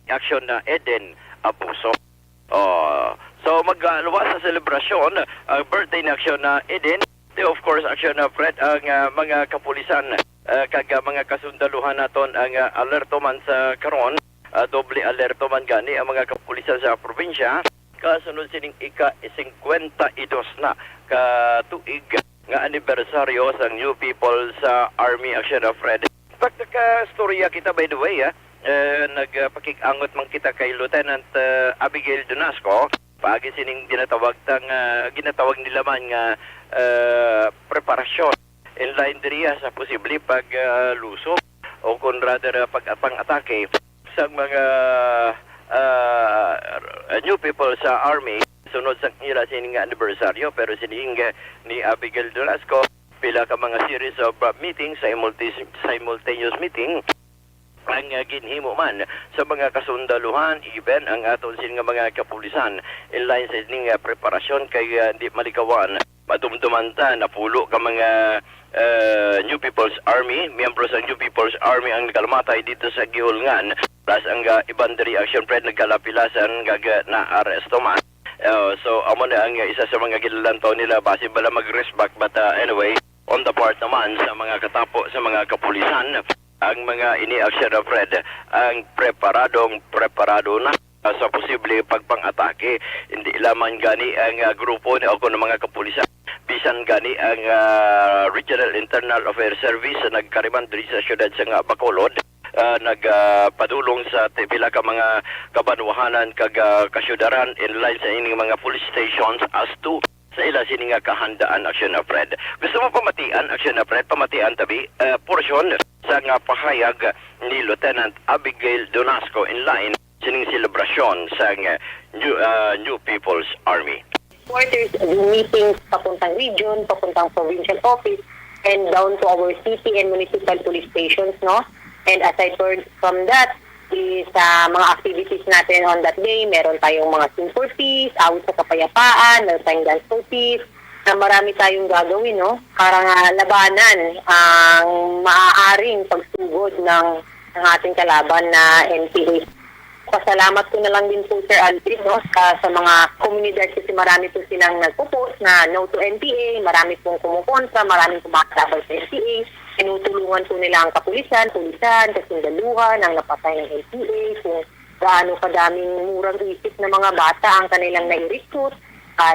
Aksyon na Eden Abuso. So magluwas sa selebrasyon ang birthday na Aksyon na Eden. Of course, Aksyon na Fred, ang mga kapulisan kag mga kasundaluhan naton ang alerto man sa karon, doble alerto man gani ang mga kapulisan sa probinsya kasunod sining ika-52 na ka tuig nga anibersaryo sa New People sa Army Aksyon na Fred. Pagka-storya kita by the way, nagpakik-angot man kita kay Lieutenant Abigail Donasco, paagi sining ginatawag nila man nga preparasyon in line diriya sa posible pag-lusok o kung rather pang-atake sa mga New People sa Army sunod sa nila sining anibersaryo. Pero sining ni Abigail Donasco pila ka mga series of meetings, simultaneous meeting ang ginhimo man sa mga kasundaluhan, even ang aton sining mga kapulisan in line sa sining preparasyon kay hindi malikawan madumdumanta na pulo ka mga New People's Army, miyembro sa New People's Army ang nagkalamatay dito sa Gihulngan, plus ang ibang reaction Fred nagkalapilasan na aresto man. So amo na ang isa sa mga gilalantaw nila base bala mag-risk back, but anyway, on the part naman sa mga katapo sa mga kapulisan, ang mga ini-action na Fred ang preparado na sa posible pagpang-atake. Hindi lamang gani ang grupo ni o ng mga kapulisan, bisan gani ang Regional Internal Affairs Service na nagkariman diri sa syudad sa Bacolod, nagpadulong sa pila ka mga kabanwahanan kag kasyudaran in line sa ining mga police stations as to sa ila sining kahandaan Aksyon na Fred. Gusto mo pamatian Aksyon na Fred, pamatian tabi portion sa nga pahayag ni Lieutenant Abigail Donasco in line sining selebrasyon sa New People's Army. Quarters, meetings papuntang region, papuntang provincial office, and down to our city and municipal police stations, no? And aside from that, is mga activities natin on that day, meron tayong mga sing for peace, awit sa kapayapaan, meron tayong dance for peace, na marami tayong gagawin, no? Para labanan ang maaaring pagsugod ng ating kalaban na NPA. Pasalamat ko na lang din po Sir Alvin, no, sa mga komunidad kasi marami po silang nagpo-post na no to NPA, marami pong kumukontra, maraming kumakalaban sa NPA, tinutulungan po nila ang pulisan, kasundaluhan, ang napatay ng NPA, kung gaano kadaming murang isip na mga bata ang kanilang nai-recruit,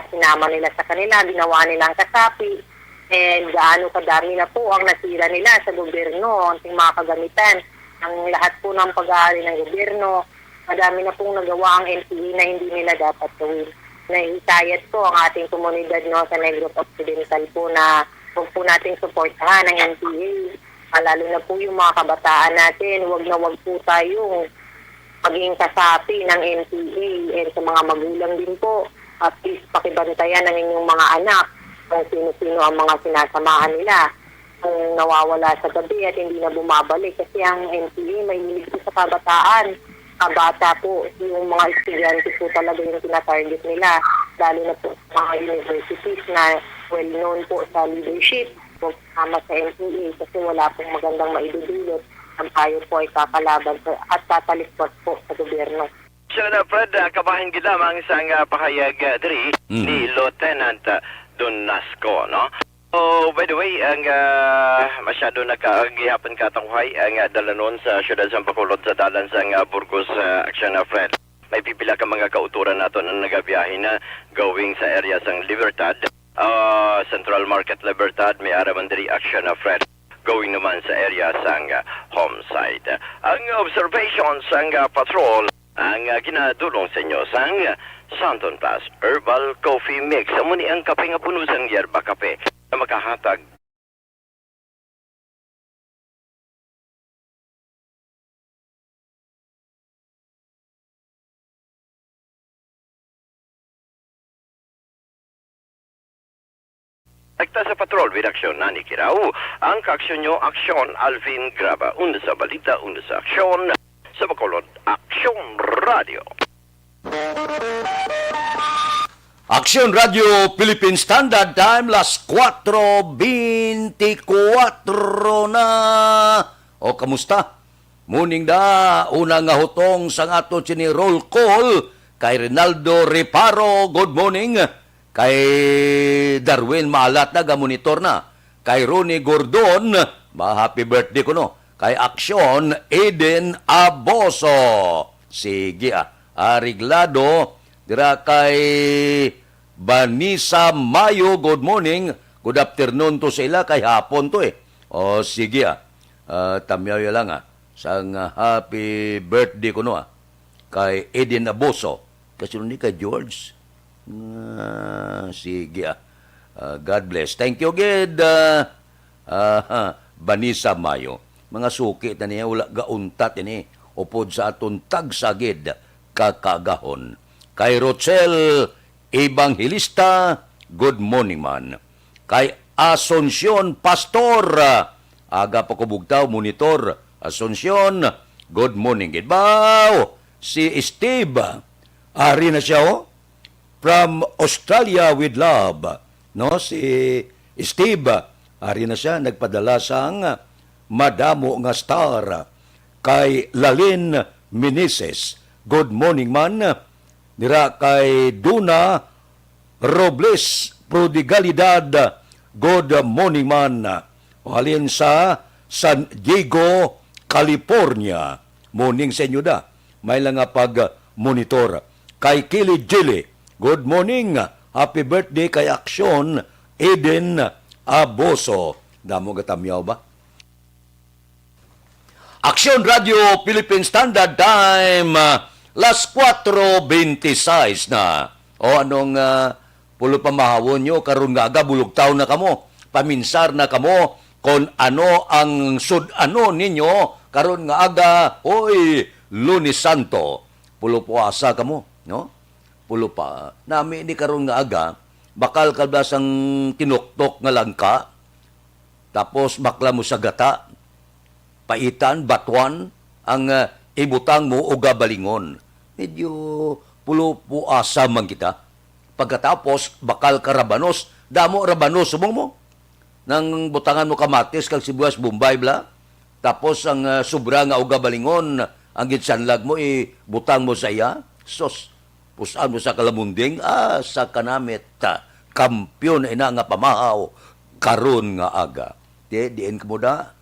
sinama nila sa kanila, ginawa nilang kasapi, and gaano kadami na po ang nasira nila sa gobyerno, ang mga kagamitan, ang lahat po ng pag-aari ng gobyerno. Madami na pong nagawa ang NPA na hindi nila dapat gawin. Naihikayat po ang ating komunidad, no, sa Negros Occidental po na huwag po nating suportahan ng NPA. Lalo na po yung mga kabataan natin, huwag na huwag po tayong maging kasapi ng NPA. And sa mga magulang din po, at least pakibantayan ng inyong mga anak kung sino-sino ang mga sinasamahan nila. Kung nawawala sa gabi at hindi na bumabalik. Kasi ang NPA may hilig sa kabataan. Bata po, yung mga estudyante po talaga yung tinatarget nila, lalo na po mga universities na well-known po sa leadership, kung kasama sa NPA kasi wala pong magandang maidudulot. Ang tayo po ay kakalaban at tatalispot po sa gobyerno. So na Fred, kabahin gid lamang sa pahayag diri ni Lieutenant Donasco, no? Oh, by the way, ang masyado nagkagihapon katanghay ang dalanon sa syudad sa Bacolod sa dalan sa Burgos Aksyon na Fred. May pipila ka mga kauturan nato na nagabiyahe na going sa area sang Libertad, Central Market Libertad, may araman diri Aksyon na Fred. Going naman sa area sang Homeside. Ang observations sang patrol ang ginadulong sa inyo sang Santon Plus Herbal Coffee Mix. Amuni ang kape nga puno sang yerba kape na makahatag Nagta sa patrol with Aksyon na Nikiraw. Ang kaaksyon nyo, Aksyon Alvin Graba. Una sa balita, una sa Aksyon sa Bacolod, Aksyon Radio. Aksyon Radio Philippine Standard Time, las 4:24 na. O, kamusta? Muning da, una nga hutong sa ato sini roll call kay Rinaldo Reparo, good morning. Kay Darwin Maalat na, monitor na. Kay Ronnie Gordon, happy birthday ko no. Kay Aksyon, Eden Aboso. Sige Ariglado, dira kay Vanessa Mayo, good morning. Good afternoon to sa ila, kay hapon to O sige tamyaw lang sang happy birthday ko no kay Eden Aboso. Kasi ni kay George. Sige God bless. Thank you gid Vanessa Mayo. Mga suki na niya wala gauntat ini upod sa aton tagsagid kakagahon. Kay Rochelle Evangelista, good morning man. Kay Asuncion Pastor, aga pa ko bugtaw, monitor. Asuncion, good morning. Gidbaw, si Steve, ari na siya from Australia with love. No, si Steve, ari na siya, nagpadala sang madamo nga star. Kay Lalin Meneses, good morning man. Nira kay Duna Robles Prodigalidad, good morning man. Halin sa San Diego, California. Morning sa inyo da. May lang nga pag-monitor. Kay Kili Jili, good morning. Happy birthday kay Aksyon, Eden Aboso. Damo gatamyaw ba? Aksyon Radio Philippine Standard Time, las 4:26 na. O anong pulo pamahawon nyo, karon nga aga, bulugtaw na kamo. Paminsar na kamo kung ano ang sud-ano ninyo, karon nga aga, oy, Lunes Santo. Pulo po asa kamo, no? Pulo pa. Nami ni karon nga aga, bakal kalbas ang tinuktok nga langka, tapos bakla mo sa gata, paitan, batuan, ang ibutang mo o gabalingon. Medyo pulo po asa man kita. Pagkatapos, bakal ka rabanos, damo rabanos, subong mo. Nang butangan mo kamatis, kag sibuyas, bombay, bla. Tapos, ang sobra nga o gabalingon, ang gitsanlag mo, butang mo sa iya. Sos, pusan mo sa kalamunding, sa kanamit, kampyon ina nga pamahaw, karon nga aga. Diin ka mo da,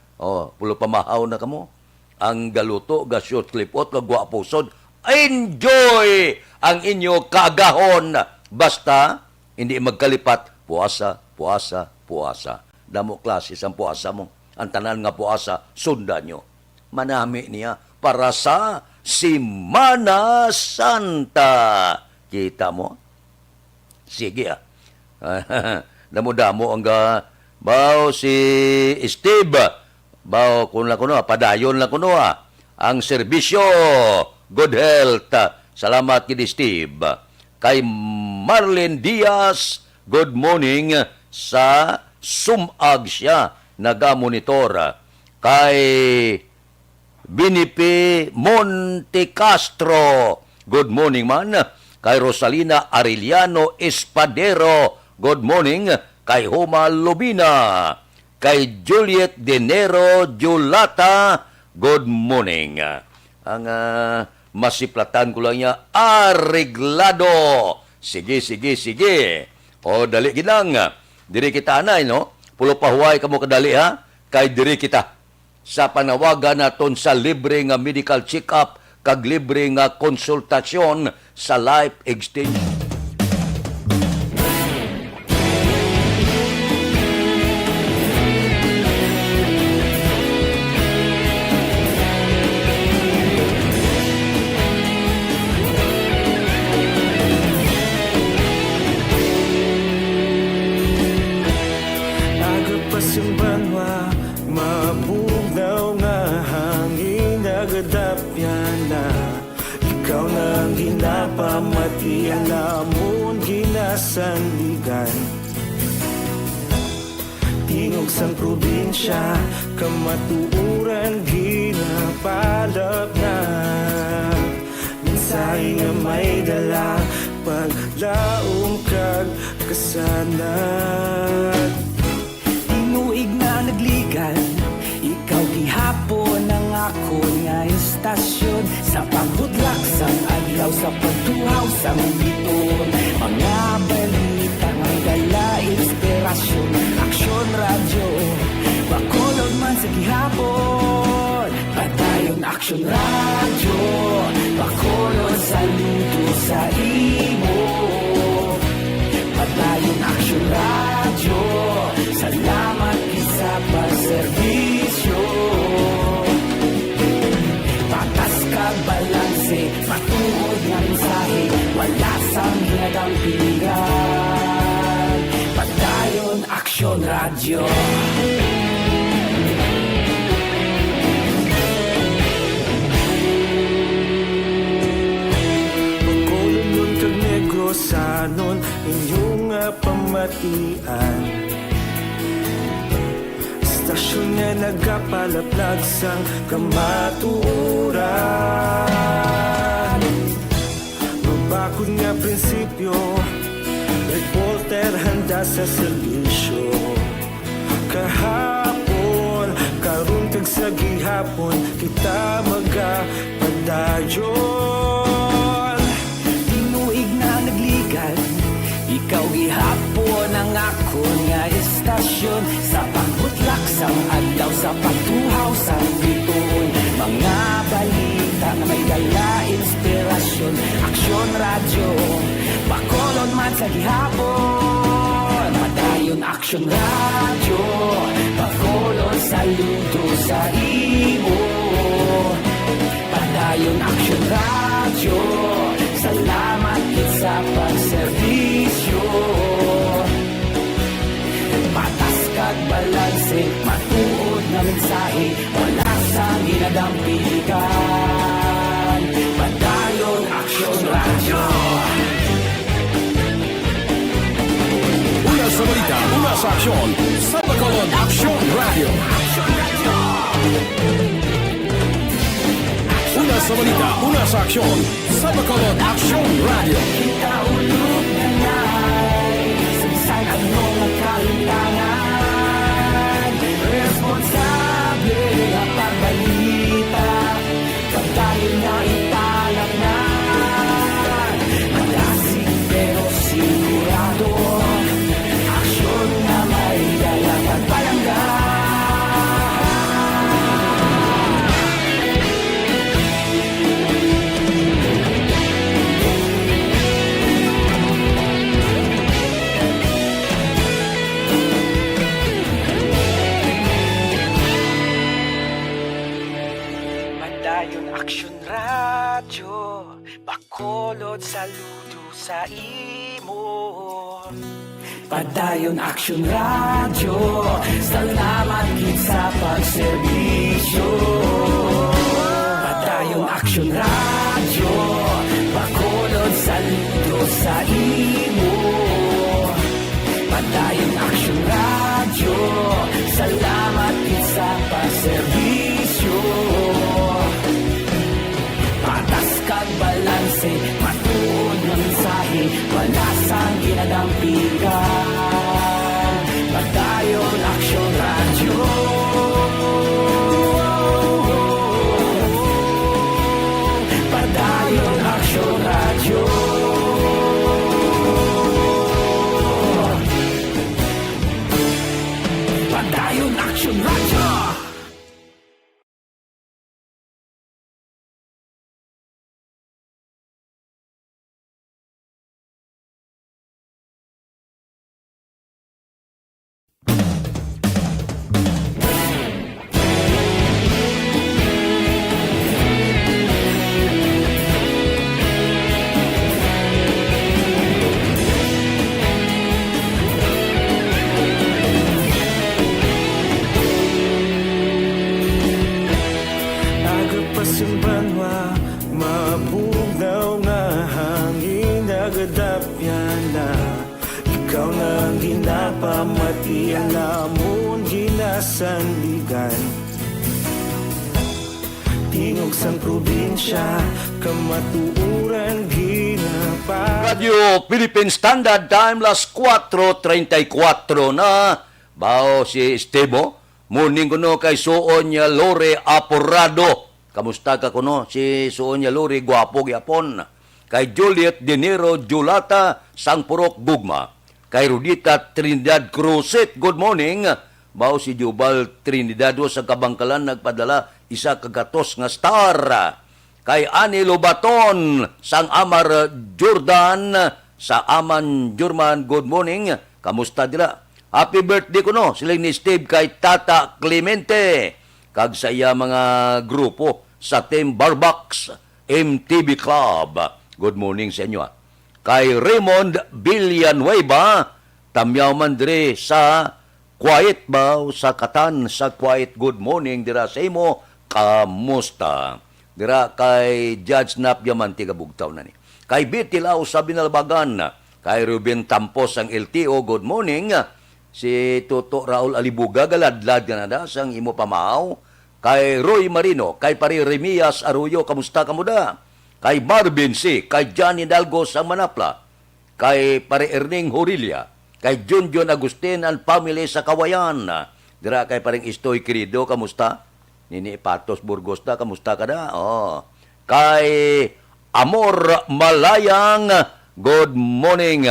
pulo pamahaw na ka mo. Ang galuto, gasyot, klipot, kagwapusod, enjoy ang inyo kaagahon. Basta, hindi magkalipat, puasa, puasa, puasa. Damo klase ang puasa mo. Ang tanan nga puasa, sundan nyo. Manami niya para sa Semana Santa. Kita mo? Sige Damo-damo ang baw si Steve. Baw kung lang kuno, padayon lang kuno ang serbisyo. Good health. Salamat kid Steve. Kay Marlene Diaz, good morning sa sumag siya, naga-monitor. Kay Binipi Monte Castro, good morning man. Kay Rosalina Arellano Espadero, good morning. Kay Homa Lubina. Kay Juliet Dinero Julata, good morning. Ang masiplatan ko lang niya, Ariglado. Sige. O, dali ginang. Diri kita anay, no? Pulo pahuay ka mo kadali, ha? Kay diri kita. Sa panawagan naton sa libre nga medical check-up, kag libre nga konsultasyon sa life extension. Pamati alamon ginasandigan tingog sang probinsya kamatuuran ginapalap na mensahe nga may dala paglaong kag kasanat tinuig na nagligan ikaw gihapon ang ako nga istasyon sa pagbudlak sang adlaw sa pagtuhaw sang biton. Mga balita nga dala inspirasyon, aksyon radyo, bakolod man sa gihapon. Padayon aksyon radyo, bakolod saludo sa imo. Padayon aksyon radyo, salamat sa pagserbisyo. Patas kag balanse, matuod nga mensahe, wala sang hinagang pilihan. Padayon aksyon radyo. Pagkolon kag negrosanon, inyong pamatian. Istasyon nga nagapalaplag sang kamatuuran. Mabakod nga prinsipyo, reporter handa sa serbisyo. Kahapon, karon kag sa gihapon, kita magapadayon. Tinuig na nagligal, ikaw gihapon ang ako nga istasyon sa pagbutlak sang adlaw sa pagtuhaw sang biton. Mga balita na may dala inspirasyon, aksyon radyo, bakolon man sa gihapon. Padayon aksyon radyo, bakolon saludo sa imo. Padayon aksyon radyo, salamat sa pagserbisyo. Patas kag balanse, matuod na mensahe, wala sang ginadampikan. Padayon aksyon radyo. Una sa balita, una sa aksyon, sa Bacolod Aksyon Radio. Una sa balita, una sa aksyon, sa Bacolod Aksyon Radio. Kita ulog na na'y sagsay ang mga kalintangan. Responsable ang pagbalita, pagdayon na italak na. Malasig pero sigurado, aksyon na may dalang at palanggan. Padayon aksyon radyo, bakolod saludo sa imo. Padayon aksyon radyo, salamat gid sa pagserbisyo. Padayon aksyon radyo, bakolod saludo sa imo. Padayon aksyon radyo, salamat gid sa pagserbisyo. Patas kag balanse, matuod nga mensahe, wala sang ginadampigan. Padayon aksyon radyo. Padayon aksyon radyo. Padayon aksyon radyo. Simbanwa, mabugnaw nga hangin nagadapyan na. Ikaw na ang ginapamatian namon ginasandigan. Tingog sang probinsya, kamatuuran ginapa. Radio Philippine Standard Time, las 4:34 na. Bao si Estebo, muning kuno kay suon niya Lore Aporado. Kamusta ka kuno? Si Sonia Luri, gwapo gyapon. Kay Juliet Dinero Julata, Sangpurok Gugma. Kay Rudita Trinidad Cruzet, good morning. Bao si Jubal Trinidado sa Kabangkalan nagpadala isa kagatos nga star. Kay Ani Lobaton, Sang Amar Jordan, sa Aman Jurman, good morning. Kamusta dila? Happy birthday ko no, sila ni Steve kay Tata Clemente. Kag sa iya mga grupo sa Team Barbox MTV Club. Good morning sa inyo. Kay Raymond Villanueva, tamyaw man dire sa Quiet ba sa Katan sa Quiet, good morning dira sa imo. Kamusta? Dira kay Judge Nap Yamanti kabugtaw na ni. Kay Bitilaw sa Binalbagan, kay Ruben Tampos ang LTO, good morning. Si Toto Raul Alibuga, galadlad ka na da, sang imo pamahaw. Kay Roy Marino, kay Pari Remias Arroyo, kamusta ka mo da? Kay Marvin C., kay Johnny Dalgos ang Manapla. Kay Pari Erning Horilia, kay Junjun Agustin ang family sa Kawayan. Dira kay Paring Istoy Querido, kamusta? Nini Patos Burgos da, kamusta ka da? Oh. Kay Amor Malayang, good morning.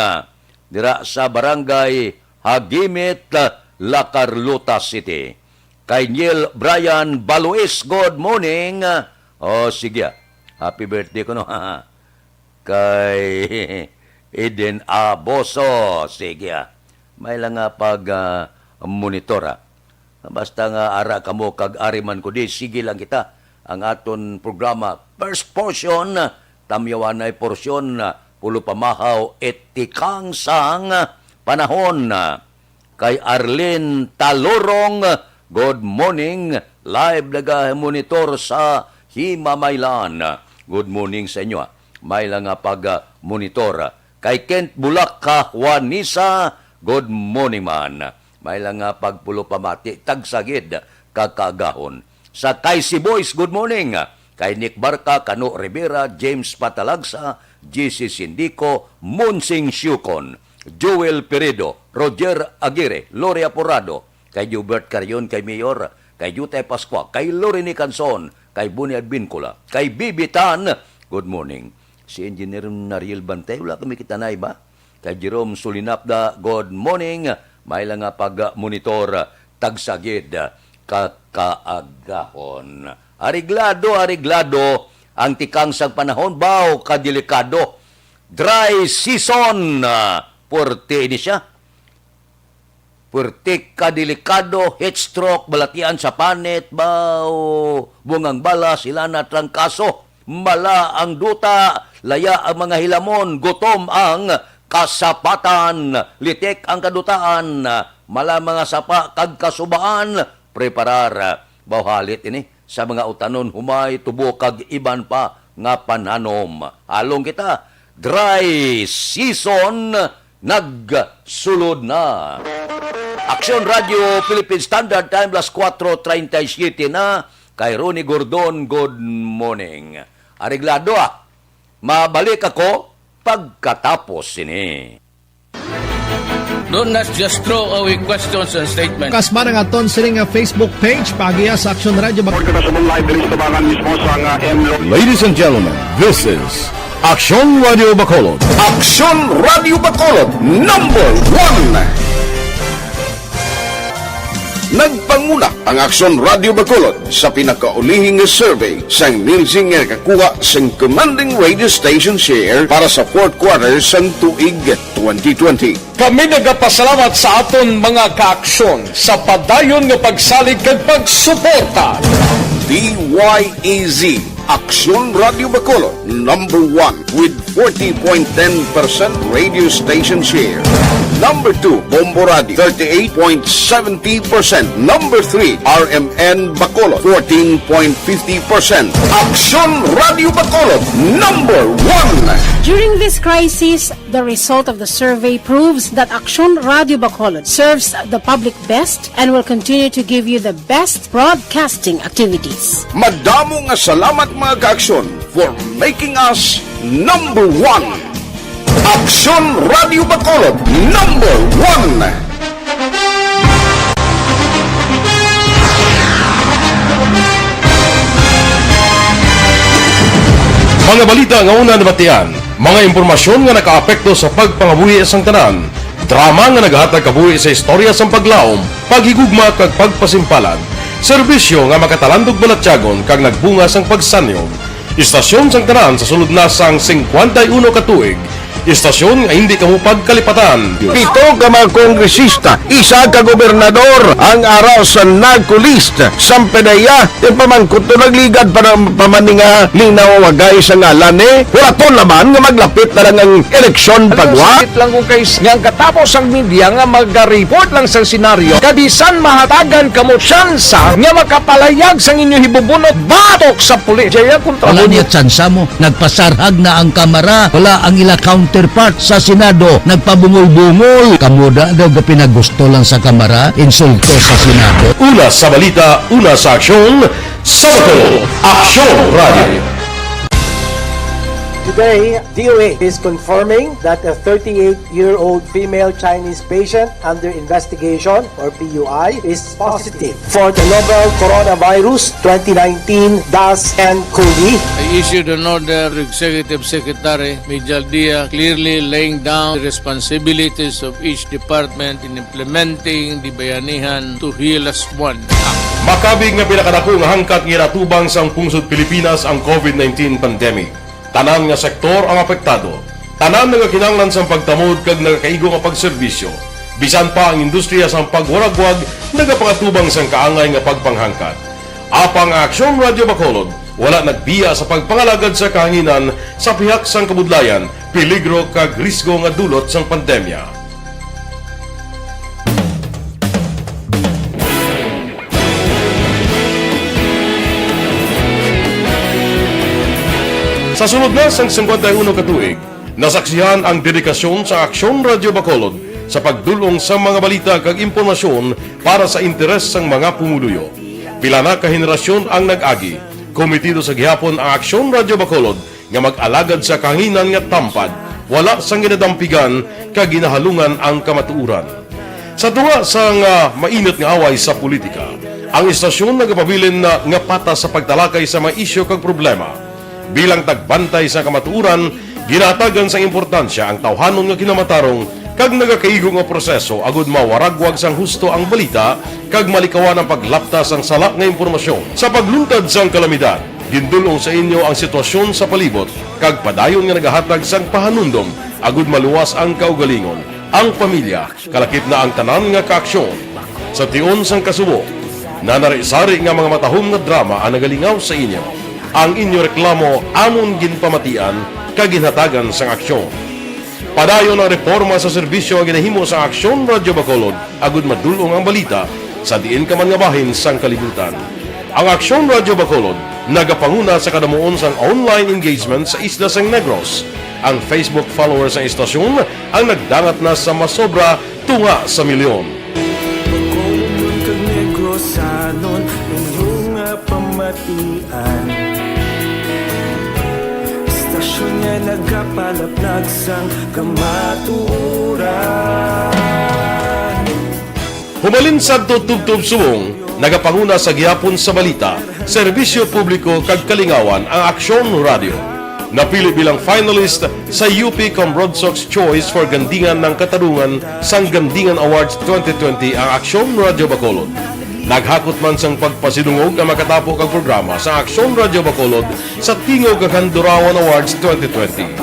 Dira sa Barangay Hagimit, La Carlota City. Kay Neil Brian Baluis, good morning. Oh, sige. Happy birthday ko no. Kay Eden Aboso, sige. May lang nga pag monitora. Basta nga ara kamo kag ariman ko di, sige lang kita. Ang aton programa, first portion, tamyawanay porsyon, pulo pamahaw, etikang sang panahon. Kay Arlene Talorong, good morning. Live naga-monitor sa Himamaylan. Good morning sa inyo. May lang nga pag-monitor. Kay Kent Bulaka, Juanisa, good morning man. May lang nga pagpulo pamati, tagsagid, kakagahon. Sa Kaisi Boys, good morning. Kay Nick Barca, Kano Rivera, James Patalagsa, GC Sindico, Munsing Syukon, Joel Peredo, Roger Aguirre, Loria Porrado, kay Hubert Carion, kay Mayor, kay Yutay Pascua, kay Lorini Canson, kay Buni Advincula, kay Bibitan, good morning. Si Engineer Nariel Bantay, wala kami kita na iba. Kay Jerome Sulinapda, good morning. May lang nga pag-monitor, tagsagid, kakaagahon. Ariglado, ang tikang sa panahon, baw, kadelikado. Dry season, porte ini siya. Porte kadelikado, heat stroke, balatian sa panit, baw, bungang bala, sila na trangkaso. Mala ang duta, laya ang mga hilamon, gutom ang kasapatan, litik ang kadutaan, mala mga sapa kag kasubaan, preparar, bawhalit ini sa mga utanon humay tubo kag iban pa nga pananom. Along kita, dry season nagsulod na. Aksyon Radio Philippine Standard Time, las 4:37 na. Kay Ronnie Gordon, good morning. Ariglado mabalik ako pagkatapos ini. Don't not just throw away questions and statements. Kasmarang aton siling nga Facebook page pagiya sa Aksyon Radio. Ladies and gentlemen, this is Aksyon Radio Bacolod. Aksyon Radio Bacolod, number 1. Nagpanguna ang Aksyon Radio Bacolod sa pinakaulihing survey sa Nielsen nga kakuha sa commanding radio station share para sa fourth quarter sa tuig 2020. Kami nagapasalamat sa aton mga kaaksyon sa padayon nga pagsalig kag pagsuporta. DYEZ Aksyon Radio Bacolod, number 1 with 40.10% radio station share. Number 2, Bombo Radio, 38.70%. Number 3, RMN Bacolod, 14.50%. Aksyon Radio Bacolod, number 1. During this crisis, the result of the survey proves that Aksyon Radio Bacolod serves the public best and will continue to give you the best broadcasting activities. Madamo nga salamat mga kaaksyon for making us number 1. Aksyon Radio Bacolod, number 1. Mga balita nga una nabatian, mga impormasyon nga nakaapekto sa pagpangabuhi sang tanan, drama nga naghatag kabuhi sa istorya sang paglaom, paghigugma kag pagpasimpalad, serbisyo nga makatalandog balatyagon kag nagbunga sang pagsanyog, istasyon sang tanan sa sulod na sang 51 ka tuig, istasyon nga hindi kamo pagkalipatan. Pito ka mga kongresista, isa ka gobernador, ang araw sa nagkulist, sampedaya, yung pamangkot to nagligad para pamaninga linaw wagay sa ngalan wala to naman nga maglapit na lang ang eleksyon pagwa. Sakit lang kung kays nga katapos ang media nga mag-report lang sa senaryo, kadisan mahatagan kamo tsansa nga makapalayag sang inyo hibubunot batok sa pulis. Jaya kontra Wala niya tsansa mo. Nagpasarhag na ang kamera. Wala ang ila counterpart sa Senado. Nagpabungol-bungol. Kamuda daw ga pinagusto lang sa kamera. Insulto sa Senado. Una sa balita, una sa aksyon, Sabado, Aksyon Radio. Today, DOA is confirming that a 38-year-old female Chinese patient under investigation, or PUI, is positive for the novel coronavirus 2019 DAS-CoV. I issued an order to Executive Secretary Major Dia clearly laying down the responsibilities of each department in implementing the Bayanihan to Heal as One Act. Makabig nga pinakadako nga hangkat nga natubang sang pungsod Pilipinas ang COVID-19 pandemic. Tanan nga sektor ang apektado. Tanan nga kinahanglan sang pagtamod kag nagakaigo nga pagserbisyo. Bisan pa ang industriya sang pagwaragwag nagapangatubang sang kaangay nga pagpanghangkat. Apang Aksyon Radio Bacolod wala nagbiya sa pagpangalagad sa kahanginan sa pihak sang kabudlayan, peligro kag risgo nga dulot sang pandemya. Sa sunod na sang 51 ka tuig, nasaksihan ang dedikasyon sa Aksyon Radio Bacolod sa pagdulong sa mga balita kag impormasyon para sa interes sang mga pumuluyo. Pila na ka henerasyon ang nag-agi, komitido sa gihapon ang Aksyon Radio Bacolod nga mag-alagad sa kahanginan nga tampad, wala sang ginadampigan kag ginahalungan ang kamatuuran. Sa tunga sang mainit nga away sa politika, ang istasyon nagapabilin na nga patas sa pagtalakay sa mga isyu kag problema. Bilang tagbantay sa kamatuuran, ginatagan sa importansya ang tawhanon nga kinamatarong kag nagakaigo nga proseso agud mawaragwag sang husto ang balita kag malikawan ang paglapta sang sala nga impormasyon. Sa pagluntad sang kalamidad, gindulong sa inyo ang sitwasyon sa palibot kag padayon nga nagahatag sang pahanundom agud maluwas ang kaugalingon, ang pamilya, kalakip na ang tanan nga kaaksyon. Sa tion sang kasubo, nanari-sari nga mga matahom nga drama ang nagalingaw sa inyo. Ang inyo reklamo amon ginpamatian kaginhatagan sang aksyon. Padayon ang reforma sa serbisyo ang ginahimo sa Aksyon Radio Bacolod agud madulong ang balita sa diin ka man nga bahin sang kalibutan. Ang Aksyon Radio Bacolod nagapanguna sa kadamuon sang online engagement sa Isla sang Negros. Ang Facebook followers sa istasyon ang nagdangat na sa masobra tunga sa milyon. Bacolod kag Negros anon inyong pamatian. Istasyon nga nagapalaplag sang kamatuuran. Humalin sa tutubtub subong, nagapanguna sa gihapon sa balita, serbisyo publiko kag kalingawan ang Aksyon Radio. Napili bilang finalist sa UP Broadsox Choice for Gandingan ng Katarungan sang Gandingan Awards 2020 ang Aksyon Radio Bacolod. Naghakot man sang pagpasidungog ang makatapo kag programa sa Aksyon Radio Bacolod sa Tingog kag Handurawan Awards 2020.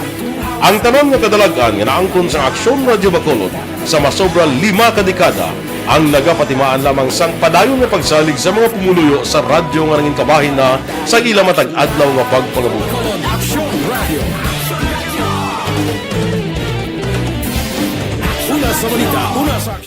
Ang tanan nga kadalagan nga naangkon sa Aksyon Radio Bacolod sa masobra 5 ka dekada ang nagapatimaan lamang sang padayon nga pagsalig sa mga pumuluyo sa radyo nga nangin kabahin na sa ila matag adlaw nga pagpangabuhi.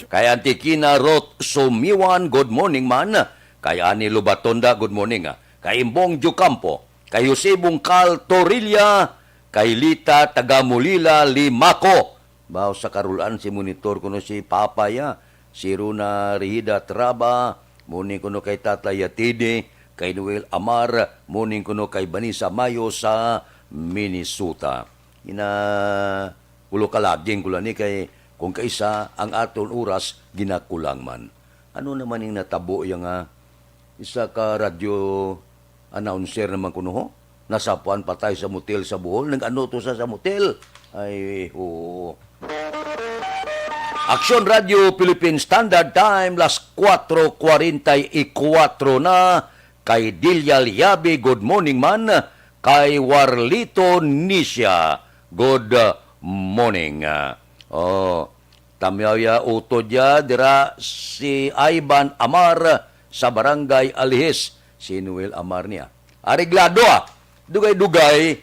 Kay Antikina Rot Sumiwan, good morning man. Kay Ani Lubatonda, good morning. Kay Imbong Jucampo, kay Josebong Cal Torilla, kay Lita Tagamulila Limako. Baw sa karulaan si monitor kuno si Papaya, si Runa Rihida Traba, muning kuno kay Tatay Yatide, kay Noel Amar, muning kuno kay Banisa Mayo sa Minnesota. Ulo kalaging kula ni kay kung kaisa ang aton oras ginakulang man. Ano naman yung natabo yung isa ka radio announcer naman kuno ho? nasapuan pa tayo sa motel sa Bohol. Nag-ano to sa motel? Ay, oo. Aksyon Radio Philippine Standard Time, las 4:44 na. Kay Dilia Liabi, good morning man. Kay Warlito Nisha, good morning. Tamyaya utod ya, dira si Ivan Amar sa Barangay Alihis. Si Noel Amar niya. Areglado dugay-dugay,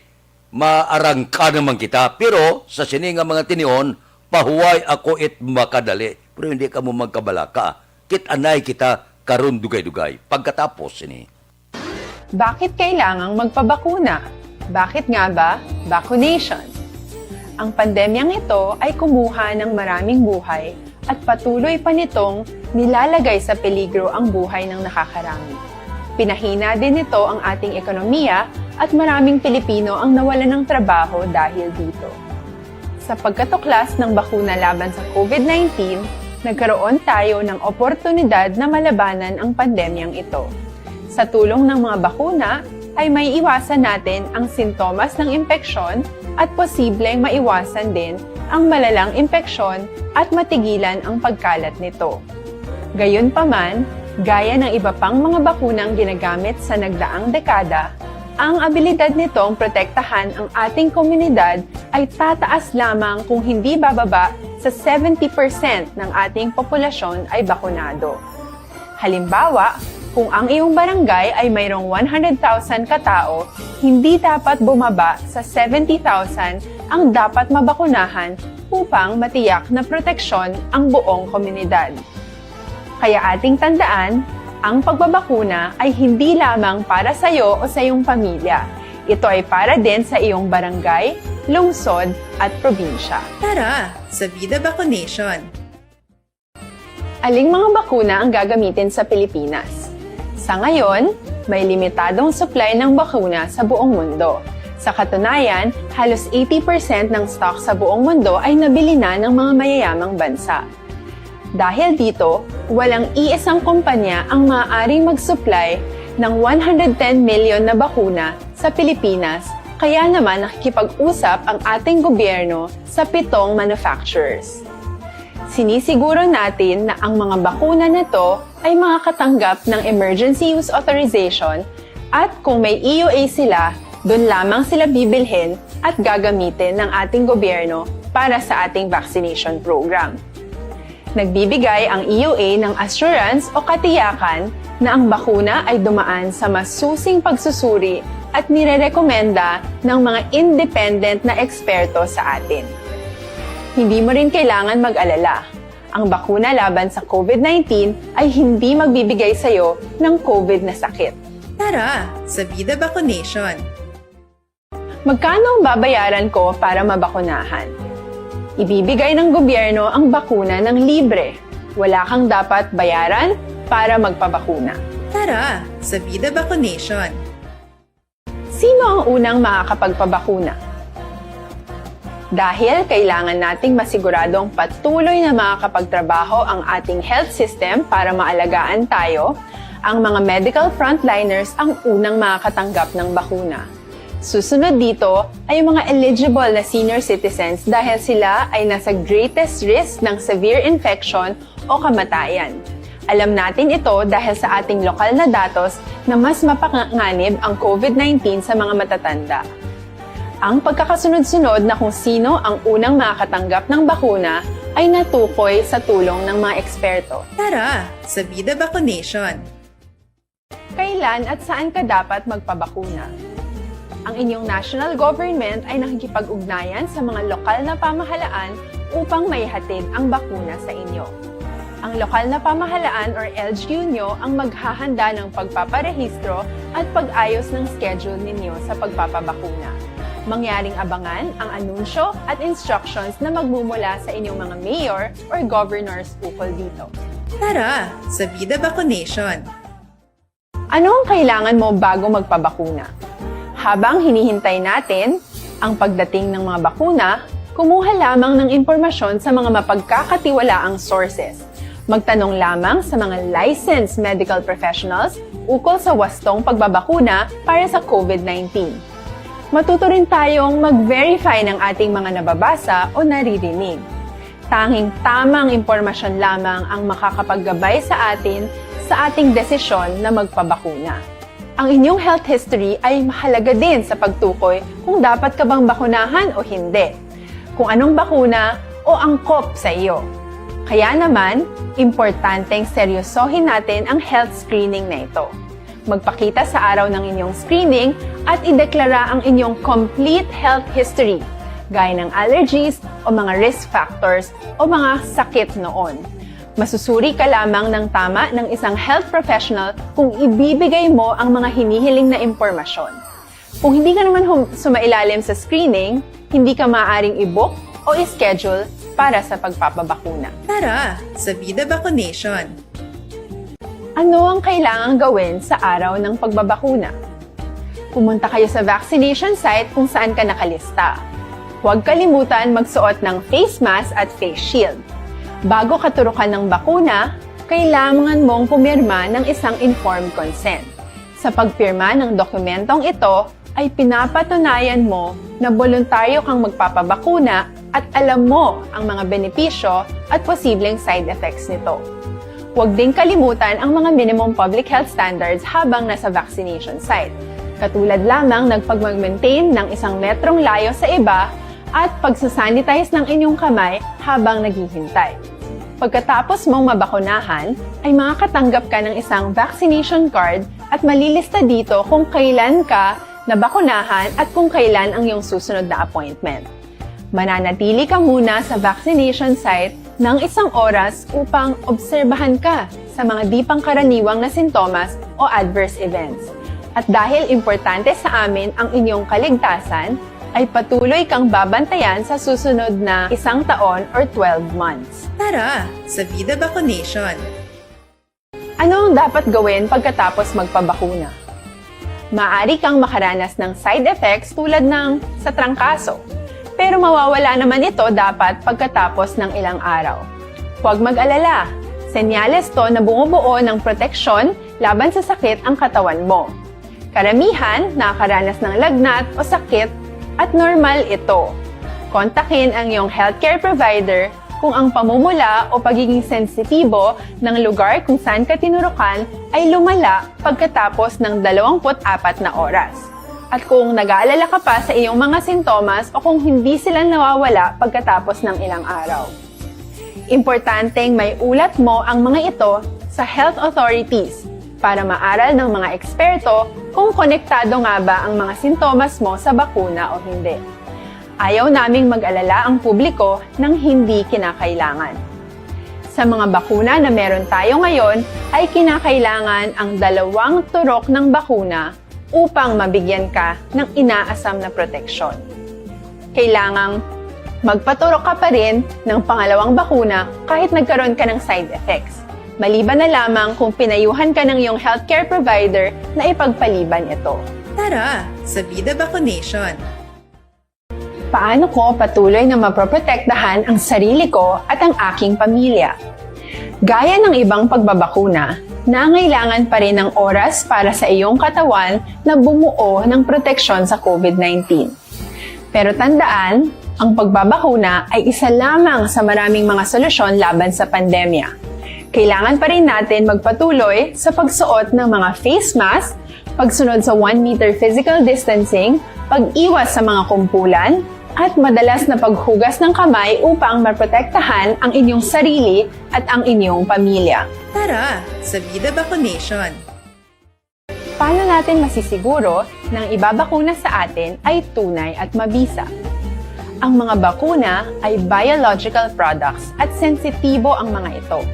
maarangka naman kita. Pero sa sininga mga tinion, pahuway ako it makadali. Pero hindi ka mo magkabalaka. Kit-anay kita karon dugay-dugay. Pagkatapos ini. Bakit kailangang magpabakuna? Bakit nga ba vaccination? Ang pandemyang ito ay kumuha ng maraming buhay at patuloy pa nitong nilalagay sa peligro ang buhay ng nakakarami. Pinahina din nito ang ating ekonomiya at maraming Pilipino ang nawalan ng trabaho dahil dito. Sa pagkatuklas ng bakuna laban sa COVID-19, nagkaroon tayo ng oportunidad na malabanan ang pandemyang ito. Sa tulong ng mga bakuna, ay may iwasan natin ang sintomas ng impeksyon at posibleng maiwasan din ang malalang impeksyon at matigilan ang pagkalat nito. Gayunpaman, gaya ng iba pang mga bakunang ginagamit sa nagdaang dekada, ang abilidad nitong protektahan ang ating komunidad ay tataas lamang kung hindi bababa sa 70% ng ating populasyon ay bakunado. Halimbawa, kung ang iyong barangay ay mayroong 100,000 katao, hindi dapat bumaba sa 70,000 ang dapat mabakunahan upang matiyak na proteksyon ang buong komunidad. Kaya ating tandaan, ang pagbabakuna ay hindi lamang para sa iyo o sa iyong pamilya. Ito ay para din sa iyong barangay, lungsod at probinsya. Tara, sa Vida Vaccination! Aling mga bakuna ang gagamitin sa Pilipinas? Sa ngayon, may limitadong supply ng bakuna sa buong mundo. Sa katunayan, halos 80% ng stock sa buong mundo ay nabili na ng mga mayayamang bansa. Dahil dito, walang iisang kumpanya ang maaaring mag-supply ng 110 million na bakuna sa Pilipinas, kaya naman nakikipag-usap ang ating gobyerno sa 7 manufacturers. Sinisiguro natin na ang mga bakuna nito ay makakatanggap ng Emergency Use Authorization at kung may EUA sila, doon lamang sila bibilhin at gagamitin ng ating gobyerno para sa ating vaccination program. Nagbibigay ang EUA ng assurance o katiyakan na ang bakuna ay dumaan sa masusing pagsusuri at nirerekomenda ng mga independent na eksperto sa atin. Hindi mo rin kailangan mag-alala. Ang bakuna laban sa COVID-19 ay hindi magbibigay sa iyo ng COVID na sakit. Tara, sa Vida Vaccination! Magkano ang babayaran ko para mabakunahan? Ibibigay ng gobyerno ang bakuna ng libre. Wala kang dapat bayaran para magpabakuna. Tara, sa Vida Vaccination! Sino ang unang makakapagpabakuna? Dahil kailangan nating masiguradong patuloy na makakapagtrabaho ang ating health system para maalagaan tayo, ang mga medical frontliners ang unang makakatanggap ng bakuna. Susunod dito ay mga eligible na senior citizens dahil sila ay nasa greatest risk ng severe infection o kamatayan. Alam natin ito dahil sa ating lokal na datos na mas mapanganib ang COVID-19 sa mga matatanda. Ang pagkakasunod-sunod na kung sino ang unang makakatanggap ng bakuna ay natukoy sa tulong ng mga eksperto. Tara, sa Vida Vaccination! Kailan at saan ka dapat magpabakuna? Ang inyong national government ay nakikipag-ugnayan sa mga lokal na pamahalaan upang maihatid ang bakuna sa inyo. Ang lokal na pamahalaan or LGU nyo ang maghahanda ng pagpaparehistro at pag-ayos ng schedule ninyo sa pagpapabakuna. Mangyaring abangan ang anunsyo at instructions na magmumula sa inyong mga mayor or governors ukol dito. Tara, sa Vida Vaccination! Ano ang kailangan mo bago magpabakuna? Habang hinihintay natin ang pagdating ng mga bakuna, kumuha lamang ng impormasyon sa mga mapagkakatiwalaang sources. Magtanong lamang sa mga licensed medical professionals ukol sa wastong pagbabakuna para sa COVID-19. Matuto rin tayong mag-verify ng ating mga nababasa o naririnig. Tanging tamang impormasyon lamang ang makakapaggabay sa atin sa ating desisyon na magpabakuna. Ang inyong health history ay mahalaga din sa pagtukoy kung dapat ka bang bakunahan o hindi, kung anong bakuna o angkop sa iyo. Kaya naman, importanteng seryosohin natin ang health screening na ito. Magpakita sa araw ng inyong screening at ideklara ang inyong complete health history, gaya ng allergies o mga risk factors o mga sakit noon. Masusuri ka lamang ng tama ng isang health professional kung ibibigay mo ang mga hinihiling na impormasyon. Kung hindi ka naman sumailalim sa screening, hindi ka maaaring i-book o i-schedule para sa pagpapabakuna. Tara, sa Vida Vaccination! Ano ang kailangang gawin sa araw ng pagbabakuna? Pumunta kayo sa vaccination site kung saan ka nakalista. Huwag kalimutan magsuot ng face mask at face shield. Bago katurukan ng bakuna, kailangan mong pumirma ng isang informed consent. Sa pagpirma ng dokumentong ito, ay pinapatunayan mo na voluntaryo kang magpapabakuna at alam mo ang mga benepisyo at posibleng side effects nito. Huwag din kalimutan ang mga minimum public health standards habang nasa vaccination site. Katulad lamang nagpag-maintain ng 1 metrong layo sa iba at pagsasanitize ng inyong kamay habang naghihintay. Pagkatapos mong mabakunahan, ay makakatanggap ka ng isang vaccination card at malilista dito kung kailan ka nabakunahan at kung kailan ang iyong susunod na appointment. Mananatili ka muna sa vaccination site ng 1 oras upang obserbahan ka sa mga di pangkaraniwang na sintomas o adverse events. At dahil importante sa amin ang inyong kaligtasan, ay patuloy kang babantayan sa susunod na 1 taon or 12 months. Tara, sa Vida Vaccination! Ano ang dapat gawin pagkatapos magpabakuna? Maaari kang makaranas ng side effects tulad ng sa trangkaso, pero mawawala naman ito dapat pagkatapos ng ilang araw. Huwag mag-alala, senyales to na bumubuo ng proteksyon laban sa sakit ang katawan mo. Karamihan nakakaranas ng lagnat o sakit at normal ito. Kontakin ang iyong healthcare provider kung ang pamumula o pagiging sensitibo ng lugar kung saan ka tinurukan ay lumala pagkatapos ng 24 na oras. At kung nag-aalala ka pa sa iyong mga sintomas o kung hindi sila nawawala pagkatapos ng ilang araw. Importanteng may ulat mo ang mga ito sa health authorities para maaral ng mga eksperto kung konektado nga ba ang mga sintomas mo sa bakuna o hindi. Ayaw naming mag-alala ang publiko ng hindi kinakailangan. Sa mga bakuna na meron tayo ngayon, ay kinakailangan ang 2 turok ng bakuna upang mabigyan ka ng inaasam na proteksyon. Kailangang magpaturok ka pa rin ng pangalawang bakuna kahit nagkaroon ka ng side effects. Maliban na lamang kung pinayuhan ka ng iyong healthcare provider na ipagpaliban ito. Tara, sa Vida Vaccination! Paano ko patuloy na maproprotektahan ang sarili ko at ang aking pamilya? Gaya ng ibang pagbabakuna, nangailangan pa rin ng oras para sa iyong katawan na bumuo ng proteksyon sa COVID-19. Pero tandaan, ang pagbabakuna ay isa lamang sa maraming mga solusyon laban sa pandemya. Kailangan pa rin natin magpatuloy sa pagsuot ng mga face mask, pagsunod sa 1 meter physical distancing, pag-iwas sa mga kumpulan, at madalas na paghugas ng kamay upang maprotektahan ang inyong sarili at ang inyong pamilya. Tara, sa Vida Vaccination! Paano natin masisiguro na ang ibabakuna sa atin ay tunay at mabisa? Ang mga bakuna ay biological products at sensitibo ang mga ito.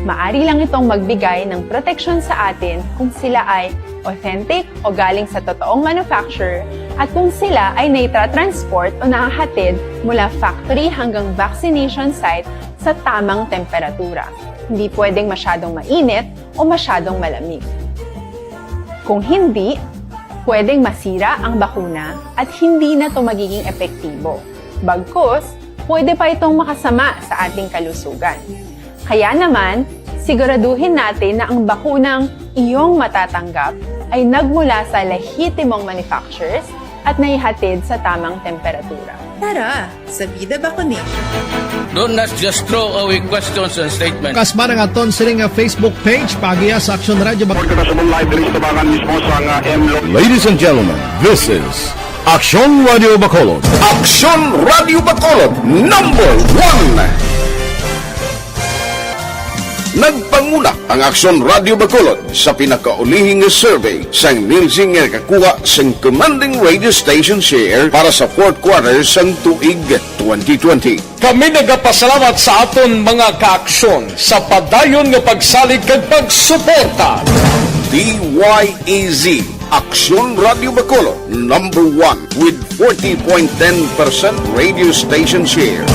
Maari lang itong magbigay ng proteksyon sa atin kung sila ay authentic o galing sa totoong manufacturer at kung sila ay naitra-transport o nahahatid mula factory hanggang vaccination site sa tamang temperatura. Hindi pwedeng masyadong mainit o masyadong malamig. Kung hindi, pwedeng masira ang bakuna at hindi na ito magiging epektibo. Bagkus, pwede pa itong makasama sa ating kalusugan. Kaya naman, siguraduhin natin na ang bakunang iyong matatanggap ay nagmula sa lehitimong manufacturers at naihatid sa tamang temperatura. Tara, sa Vida Vaccination. Don't not just throw away questions and statements. Kasma ng aton sining Facebook page pagiya sa Aksyon Radio Bacolod. Ladies and gentlemen, this is Aksyon Radio Bacolod. Aksyon Radio Bacolod number 1. Nagpanguna ang Aksyon Radio Bacolod sa pinakaulihing survey sang Nilsing nga kakuha sang commanding radio station share para sa fourth quarter sang tuig 2020. Kami nagapasalamat sa aton mga kaaksyon sa padayon nga pagsalig kag pagsuporta. DYEZ Aksyon Radio Bacolod number 1 with 40.10% radio station share.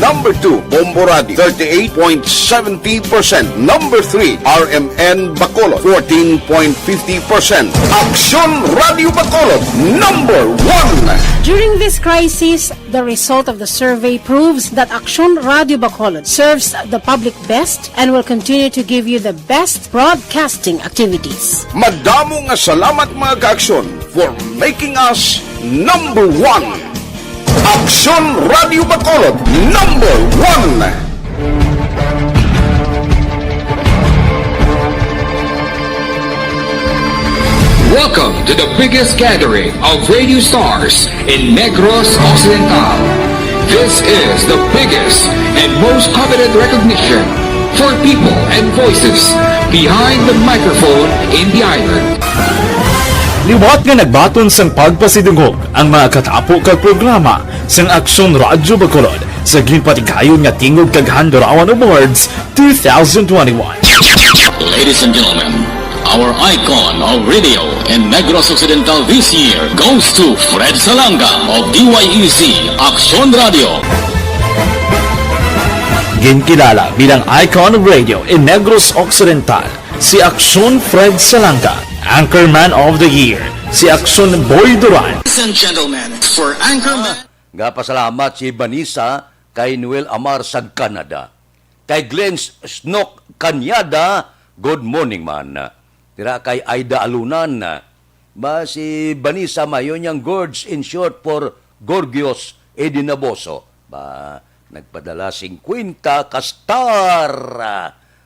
Number 2, Bombo Radio, 38.70%. Number 3, RMN Bacolod, 14.50%. Aksyon Radio Bacolod, number 1. During this crisis, the result of the survey proves that Aksyon Radio Bacolod serves the public best and will continue to give you the best broadcasting activities. Madamo nga salamat mga kaaksyon for making us number 1. Aksyon Radio Bacolod, number 1. Welcome to the biggest gathering of radio stars in Negros Occidental. This is the biggest and most coveted recognition for people and voices behind the microphone in the island. Liwat nga nagbaton sang pagpasidungog ang mga katapo kag programa sang Aksyon Radyo Bacolod sa ginpatigayon nga tingog kag Handurawan Awards 2021. Ladies and gentlemen, our icon of radio in Negros Occidental this year goes to Fred Salanga of DYEZ Aksyon Radio. Ginkilala bilang icon of radio in Negros Occidental si Aksyon Fred Salanga. Anchorman of the Year, si Aksyon Boy Duran. Ladies and gentlemen, for Anchorman... Gapasalamat si Vanessa kay Noel Amar sa Canada. Kay Glenn Snook Kanyada, good morning man. Tira kay Aida Alunan. Ba si Vanessa mayon yang Gorge in short for Gorgios Edinaboso. Ba nagpadala 50 kastar.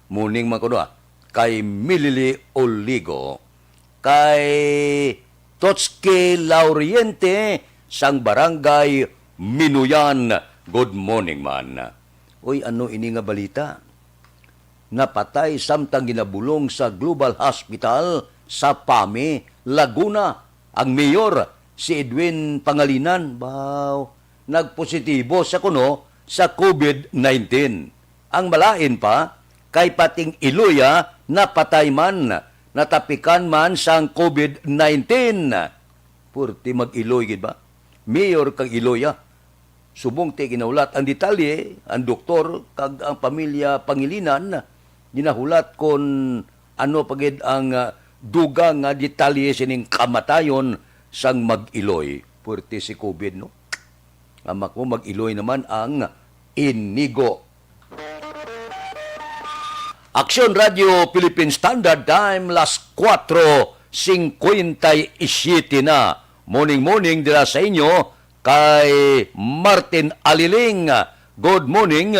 Morning man kuno kay Milili Oligo. Kay Totski Lauriente sang barangay Minuyan. Good morning man. Uy, ano ini nga balita? Napatay samtang ginabulong sa Global Hospital sa Pame, Laguna. Ang mayor, si Edwin Pangalinan, nagpositibo sa kuno sa COVID-19. Ang malain pa, kay pating Iloya, napatay man, natapikan man sang COVID-19. Purti mag-Iloy, gid ba? Mayor kag Iloya. Subong ti ginaulat ang detalye, ang doktor kag ang pamilya Pangilinan, ginahulat kon ano pagid ang dugang nga detalye sining kamatayon sang mag-Iloy. Purti si COVID, no? Amak mo mag-Iloy naman ang Inigo. Aksyon Radio Philippine Standard Time, las 4:57 na. Morning dira sa inyo kay Martin Aliling. Good morning.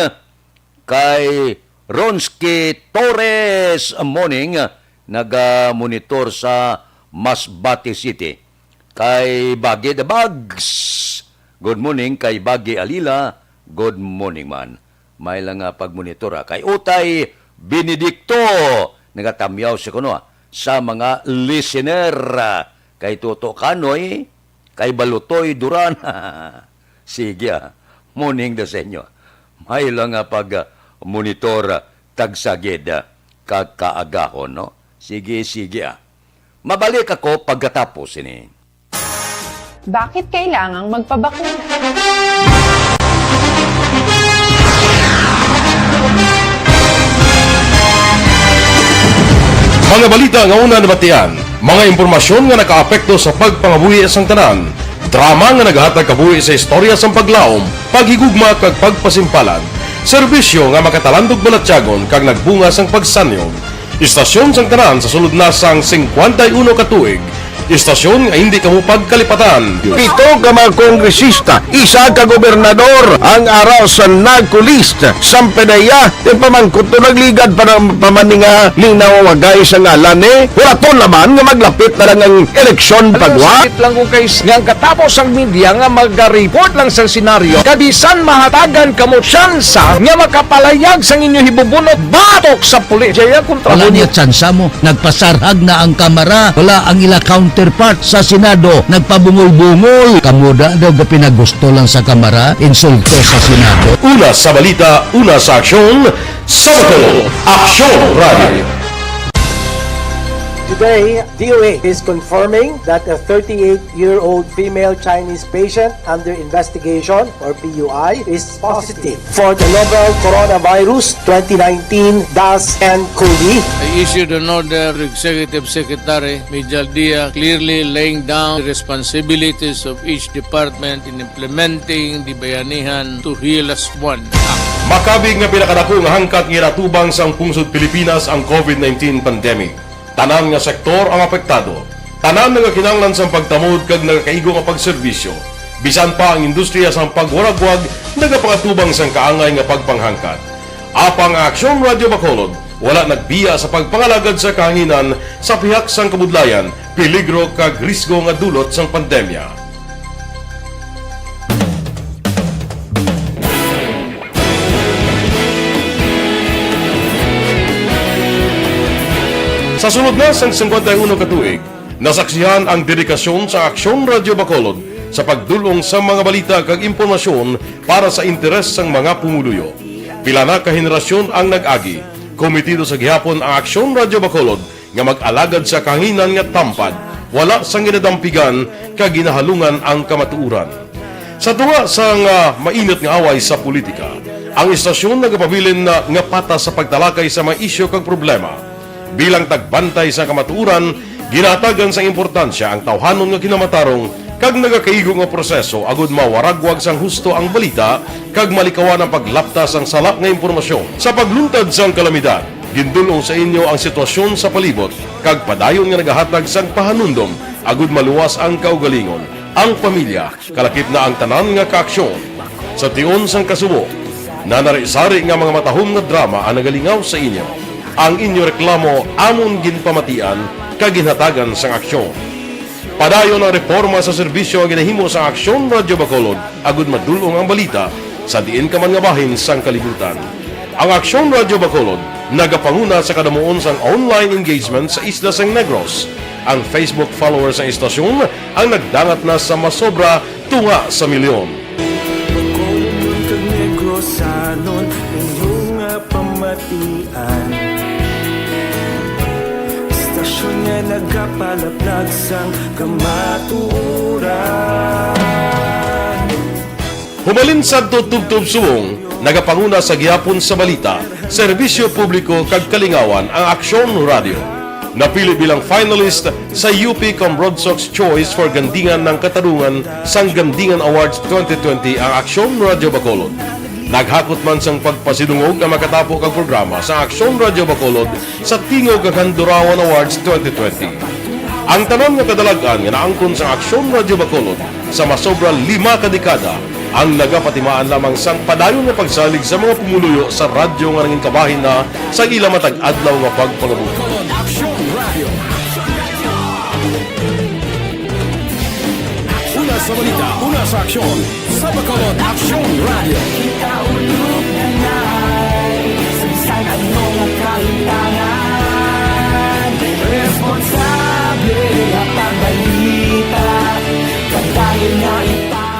Kay Ronski Torres. Morning. Naga-monitor sa Masbate City. Kay Bagi the Bags. Good morning. Kay Bagi Alila. Good morning man. May lang pagmonitor. Kay Utay Benedicto, nagatamyaw si kuno sa mga listener. Kay Toto Kanoy, kay Balutoy Duran. Sige, morning da sa inyo. May lang pag-monitor tagsagid kakaagahon, no? Sige. Mabalik ako pagkatapos ini. Bakit kailangang magpabakuna? Mga balita nga una nabatian, mga impormasyon nga nakaapekto sa pagpangabuhi sang tanan, drama nga naghatag kabuhi sa istorya sang paglaom, paghigugma kag pagpasimpalan, serbisyo nga makatalandog balatyagon kag nagbunga sang pagsanyog, istasyon sang tanan sa sulod na sang 51 ka tuig, Istasyon nga hindi kamo pagkalipatan. Pito ka mga kongresista, isa ka gobernador ang araw sa nagkulist sampedaya di pamangkot to nagligad para pamaninga linaw wagay sa ngalan wala to naman nga maglapit na lang ang eleksyon pagwa. Sakit lang ko guys nga katapos ang media nga mag-report lang sa senaryo kabisan mahatagan kamo tsansa nga makapalayag sa inyo hibubunot batok sa pulis. Jaya kontra Wala mo niya tsansa mo. Nagpasarhag na ang kamera. Wala ang ila counterpart sa Senado. Nagpabungol-bungol. Kamuda daw pinagusto lang sa kamera. Insulto sa Senado. Una sa balita, una sa aksyon, sa Bacolod, Aksyon Radio. Today, DOA is confirming that a 38-year-old female Chinese patient under investigation, or PUI, is positive for the novel coronavirus 2019-nCoV. I issued an order to Executive Secretary Major Dia clearly laying down the responsibilities of each department in implementing the Bayanihan to Heal as One Act. Makabig nga pinakadako nga hangkat nga natubang sang pungsod Pilipinas ang COVID-19 pandemic. Tanan nga sektor ang apektado. Tanan nga kinahanglan sang pagtamod kag nagakaigo nga pagserbisyo. Bisan pa ang industriya sang pagwaragwag nagapangatubang sang kaangay nga pagpanghangkat. Apang Aksyon Radio Bacolod wala nagbiya sa pagpangalagad sa kahanginan sa pihak sang kabudlayan, peligro kag risgo nga dulot sang pandemya. Sa sunod na sang 51 katuig, nasaksihan ang dedikasyon sa Aksyon Radio Bacolod sa pagdulong sa mga balita kag impormasyon para sa interes sang mga pumuluyo. Pila na ka henerasyon ang nag-agi, komitido sa gihapon ang Aksyon Radio Bacolod nga mag-alagad sa kahanginan nga tampad, wala sang ginadampigan kag ginahalungan ang kamatuuran. Sa tunga sang mainit nga away sa politika, ang istasyon nagapabilin na nga patas sa pagtalakay sa mga isyu kag problema. Bilang tagbantay sa kamatuuran, ginatagan sa importansya ang tawhanon nga kinamatarong kag nagakaigo nga proseso agud mawaragwag sang husto ang balita kag malikawan ang paglaptas ang salak nga impormasyon. Sa pagluntad sang kalamidad, gindulong sa inyo ang sitwasyon sa palibot kag padayon nga nagahatag sang pahanundom agud maluwas ang kaugalingon, ang pamilya, kalakip na ang tanan nga kaaksyon. Sa tion sang kasubo, nanari-sari nga mga matahom nga drama ang nagalingaw sa inyo. Ang inyo reklamo amon ginpamatian kag ginhatagan sang aksyon. Padayon ang reforma sa serbisyo ang ginahimo sa Aksyon Radio Bacolod agud madulong ang balita sa diin ka man nga bahin sang kalibutan. Ang Aksyon Radio Bacolod nagapanguna sa kadamuon sang online engagement sa isla sang Negros. Ang Facebook followers sa istasyon ang nagdangat na sa masobra tunga sa milyon. Bacolod kag Negros anon inyong pamatian. Istasyon nga nagapalaplag sang kamaturan. Humalin sa tutubtub subong, nagapanguna sa gihapon sa balita, serbisyo publiko kag kalingawan ang Aksyon Radio. Napili bilang finalist sa UP Broadsox Choice for Gandingan ng Katarungan sang Gandingan Awards 2020 ang Aksyon Radio Bacolod. Naghakot man sang pagpasidungog ang makatapo kag programa sa Aksyon Radio Bacolod sa Tingog kag Handurawan Awards 2020. Ang tanon nga kadalagan nga naangkon sa Aksyon Radio Bacolod sa masobra 5 ka dekada ang nagapatimaan lamang sang padayon nga pagsalig sa mga pumuluyo sa radyo nga nangin kabahin na sa ila matag adlaw nga pagpangabuhi. Una sa balita, una sa aksyon, sa Bacolod Aksyon Radio. Ikaulog na na'y SalangaNo ang kahitangan. Responsable at pagbalita kadayon nga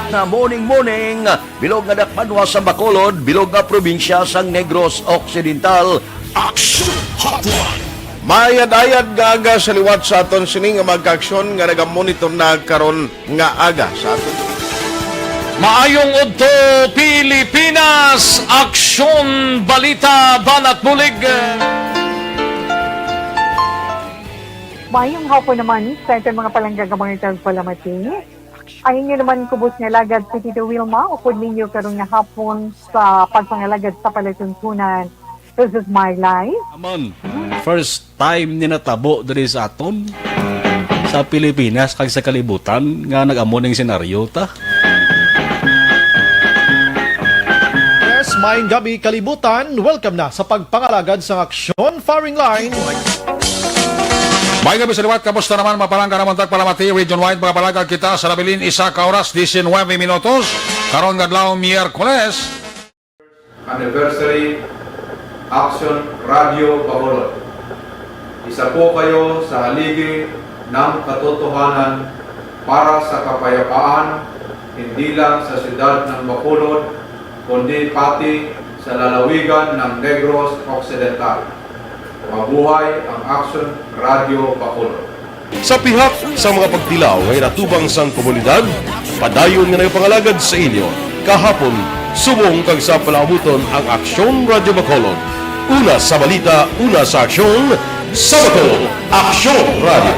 Na morning, bilog nga dakpanwa sa Bacolod, bilog nga probinsya sang Negros Occidental. Aksyon Hotline! Mayad-ayad nga aga sa liwat sa aton sini nga magkaaksyon nga nagamonitor na karon nga aga sa aton. Maayong udto Pilipinas, Aksyon Balita Banat Bulig. Mayong hapon naman sa ito mga palanggagamang itag palamati. Ayun nyo naman kubos nga lagad sa Tito Wilma, upod ninyo karong nga hapon sa pagpangalagad sa palatuntunan. This is my life. Amon, first time ni natabo diri sa aton. sa Pilipinas kag sa kalibutan nga nag-amo ning senaryo ta. Yes, maayong gabi kalibutan. Welcome na sa pagpangalagad sa Aksyon Firing Line. May gabi sa liwat, kamusta naman mapalangga naman tagpalamati, region-wide mga palagag kita sa Labilin, isa ka oras, 19 minutos, karon ngadlaw Miyerkules. Anniversary Aksyon Radio Bacolod. Isa po kayo sa haligi ng katotohanan para sa kapayapaan, hindi lang sa siyudad ng Bacolod, kundi pati sa lalawigan ng Negros Occidental. Mabuhay ang Aksyon Radio Bacolod. Sa pihak sa mga pagtilaw ngay natubang sang komunidad, padayon nga na pangalagad sa inyo. Kahapon, subong kag sa palaabuton ang Aksyon Radio Bacolod. Una sa balita, una sa aksyon, sa Bacolod, Aksyon Radio.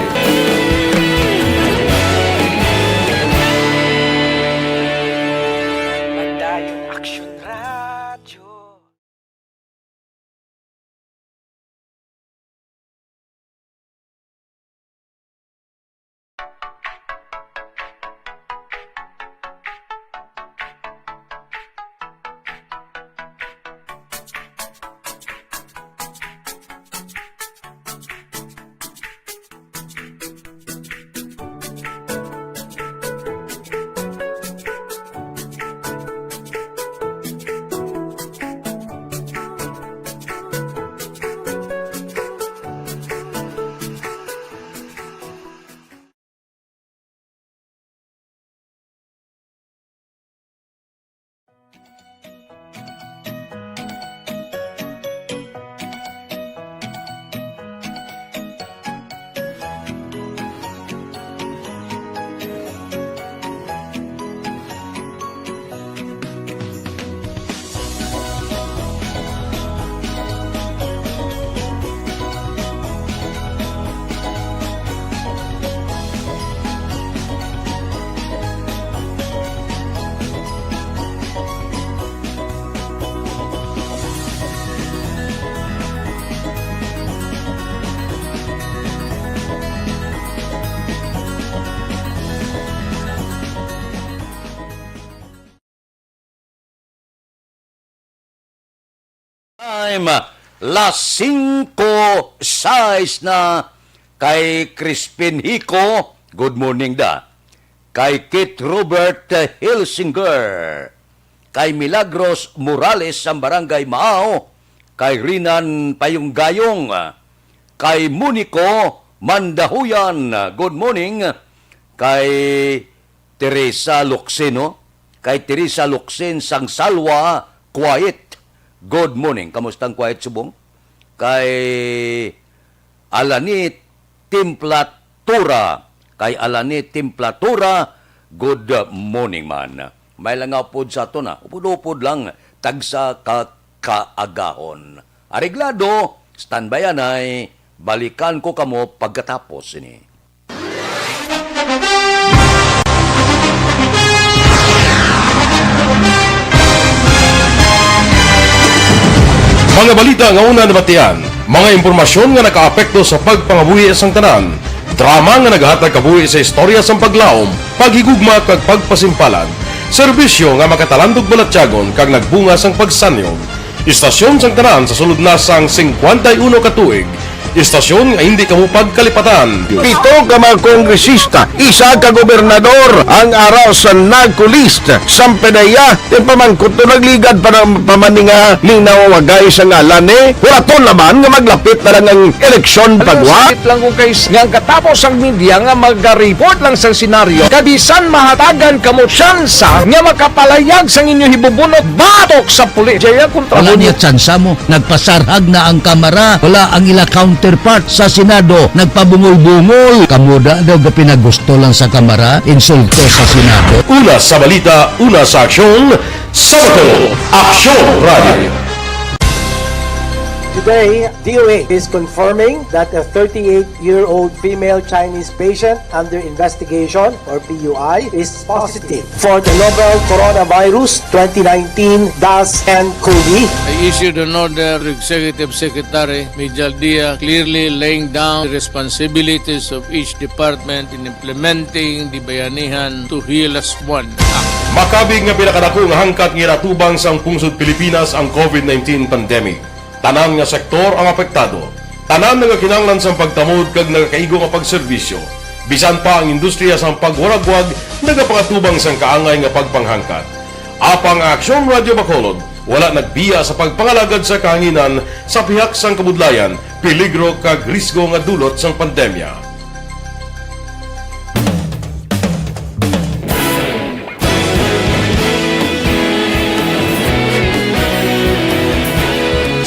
Time, las 5:06 na kay Crispin Hico, good morning da. Kay Kit Robert Hilsinger, kay Milagros Morales sa Barangay Maao, kay Rinan Payunggayong, kay Munico Mandahuyan, good morning. Kay Teresa Luxino, kay Teresa Luxin sang Salwa, Quiet, good morning. Kamustang Quiet subong? Kay Alani Timplatura. Kay Alani Timplatura, good morning man. May lang upod sa ito na. Upod-upod lang. Tagsa kaagahon. Areglado, standby ay balikan ko kamo pagkatapos ini. Mga balita nga una nabatian, mga impormasyon nga nakaapekto sa pagpangabuhi sang tanan, drama nga naghatag kabuhi sa istorya sang paglaom, paghigugma kag pagpasimpalan, serbisyo nga makatalandog balatyagon kag nagbunga sang pagsanyog, istasyon sang tanan sa sulod na sang 51 katuig, istasyon nga hindi kamupag kalipatan. 7 ka mga kongresista, isa ka gobernador, ang araw sa nagkulist, sampedaya, yung pamangkot to nagligad para pamaninga linawagay sa ngalan walaton naman nga maglapit na lang ang eleksyon pagwa. Sakit lang kung kays nga katapos ang media nga mag-report lang sa senaryo, kabisan mahatagan kamo tsansa nga makapalayag sang inyo hibubunot batok sa pulis. Jaya kontra Wala niya tsansa mo, nagpasarhag na ang kamera, wala ang ila counterpart sa Senado, nagpabungol-bungol. Kamuda daw ga pinagusto lang sa kamera, insulto sa Senado. Una sa balita, una sa aksyon, sa Bacolod, Aksyon Radio. Today, DOA is confirming that a 38-year-old female Chinese patient under investigation, or PUI, is positive for the novel coronavirus 2019 DAS-CoV. I issued an order to Executive Secretary Major Dia clearly laying down the responsibilities of each department in implementing the Bayanihan to Heal as One Act. Makabig nga pinakadako nga hangkat nga natubang sang pungsod Pilipinas ang COVID-19 pandemic. Tanan nga sektor ang apektado. Tanan nga kinahanglan sang pagtamod kag nagakaigo nga pagserbisyo. Bisan pa ang industriya sang pagwaragwag nagapangatubang sang kaangay nga pagpanghangkat. Apang Aksyon Radio Bacolod wala nagbiya sa pagpangalagad sa kahanginan sa pihak sang kabudlayan, peligro kag risgo nga dulot sang pandemya.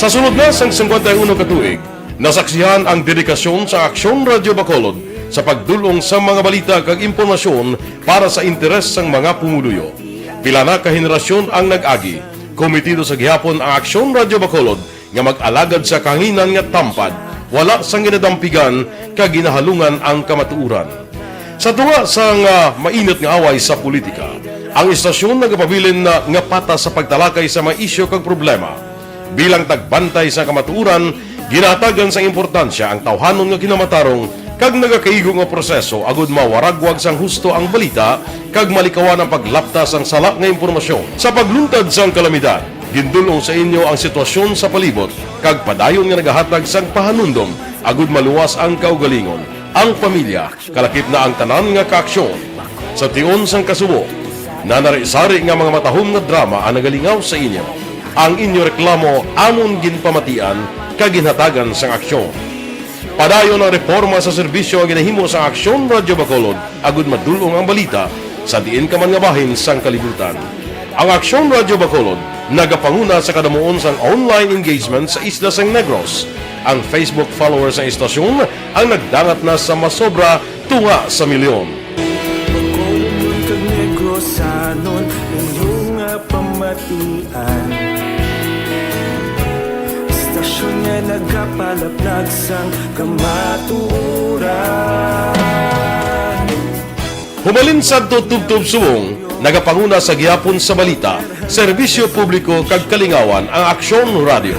Sa sunod na sang 51 katuig, nasaksihan ang dedikasyon sa Aksyon Radio Bacolod sa pagdulong sa mga balita kag impormasyon para sa interes sang mga pumuluyo. Pila na ka henerasyon ang nag-agi, komitido sa gihapon ang Aksyon Radio Bacolod nga mag-alagad sa kanginan nga tampad, wala sang ginadampigan kag ginahalungan ang kamatuuran. Sa tunga sang mainit nga away sa politika, ang istasyon nagapabilin na nga patas sa pagtalakay sa mga isyu kag problema. Bilang tagbantay sa kamatuuran, ginatagan sa importansya ang tawhanon nga kinamatarong kag nagakaigo nga proseso agud mawaragwag sang husto ang balita kag malikawan ang paglaptas ang sala nga impormasyon. Sa pagluntad sang kalamidad, gindulong sa inyo ang sitwasyon sa palibot kag padayon nga nagahatag sang pahanundom agud maluwas ang kaugalingon, ang pamilya, kalakip na ang tanan nga kaaksyon. Sa tion sang kasubo, nanari-sari nga mga matahom nga drama ang nagalingaw sa inyo. Ang inyo reklamo amon ginpamatian kaginhatagan sang aksyon. Padayon ang reforma sa serbisyo ang ginahimo sa Aksyon Radio Bacolod agud madulong ang balita sa diin ka man nga bahin sang kalibutan. Ang Aksyon Radio Bacolod nagapanguna sa kadamuon sang online engagement sa isla sang Negros. Ang Facebook followers sa istasyon ang nagdangat na sa masobra tunga sa milyon. Bacolod kag Negros anon inyong pamatian. Stasyon nga nagapalaplag sang kamaturan. Humalin sa tutubtub suwong, nagapanguna sa gihapon sa balita, serbisyo publiko kag kalingawan ang Aksyon Radio.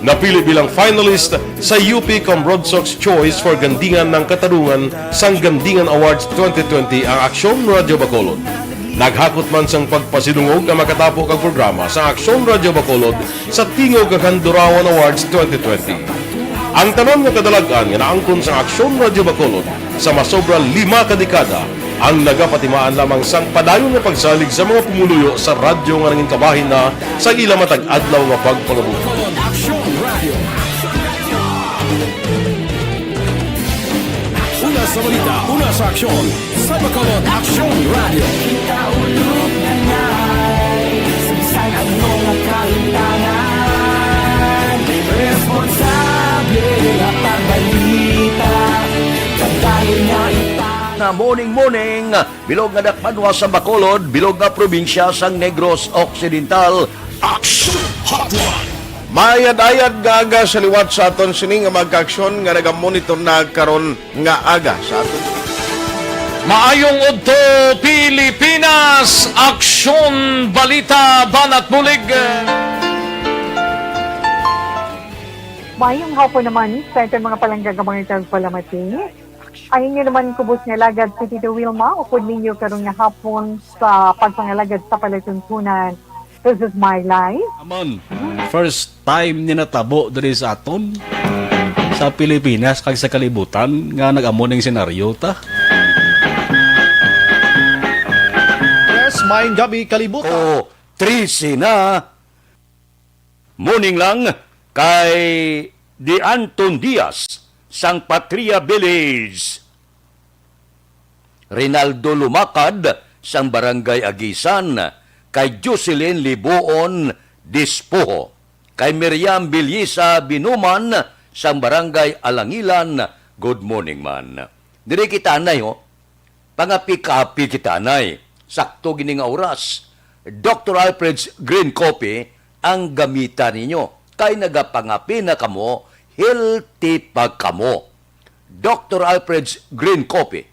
Napili bilang finalist sa UP Combrodsok's Choice for Gandingan ng Katarungan sang Gandingan Awards 2020 ang Aksyon Radio Bacolod. Naghakot man sang pagpasidungog ang makatapo kag programa sa Aksyon Radio Bacolod sa Tingog kag Handurawan Awards 2020. Ang tanon nga kadalagan nga naangkon sa Aksyon Radio Bacolod sa masobra 5 ka dekada ang nagapatimaan lamang sang padayon nga pagsalig sa mga pumuluyo sa radyo nga nanging kabahin na sa ila matag adlaw nga pagpangabuhi. Una sa balita, una sa aksyon, sa Bacolod Aksyon Radio. Kaulog na na'y saan ang mga kaintangan. Responsable at pagbalita, kagaya nga Na morning, bilog nga dakpanwa sa Bacolod, bilog nga probinsya sang Negros Occidental. Action Hotline! Mayad-ayad nga aga sa liwat sa aton sini nga magka-aksyon nga nagamonitor na karon nga aga sa aton. Maayong udto Pilipinas, Aksyon Balita Banat Bulig. Mayong hapon naman sa itong mga palanggagamangitan palamati. Ay inyo naman kubos nga lagad si Tito Wilma, upod ninyo karong nga hapon sa pagpangalagad sa palatuntunan. This is my life. Amon, first time ni natabo diri sa aton sa Pilipinas kag sa kalibutan nga nag-amo ning senaryo ta. Yes, maayong gabi kalibutan. O, 13 na. Morning lang kay Di Anton Diaz sang Patria Village. Rinaldo Lumakad sang Barangay Agisan. Kay Jocelyn Libuon Dispoho, kay Miriam Bilyisa Binuman sang Barangay Alangilan. Good morning man. Diri kita nay pangapi-kapi kita nay. Sakto gining nga oras. Dr. Alfred's Green Coffee ang gamitan ninyo. kay nagapangapi na kamo, healthy pa kamo. Dr. Alfred's Green Coffee,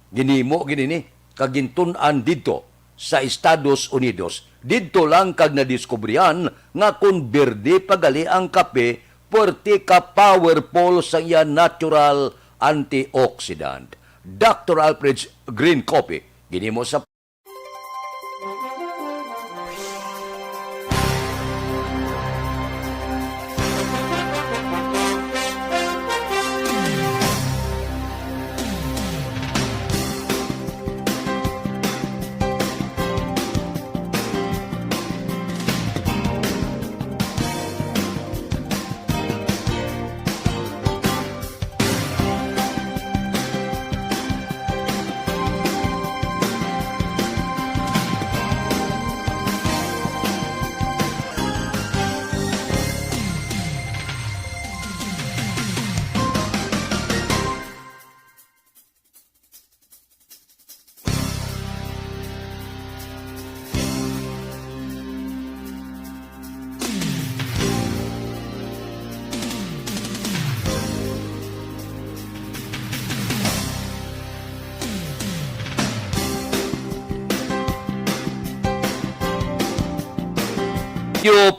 ginimo ginini, kagintun-an dito sa Estados Unidos. Dito lang kag nadiskubrihan nga kung berde pagali ang kape, puwerte ka powerful sa iya natural antioxidant. Dr. Alfred's Green Coffee, ginimo sa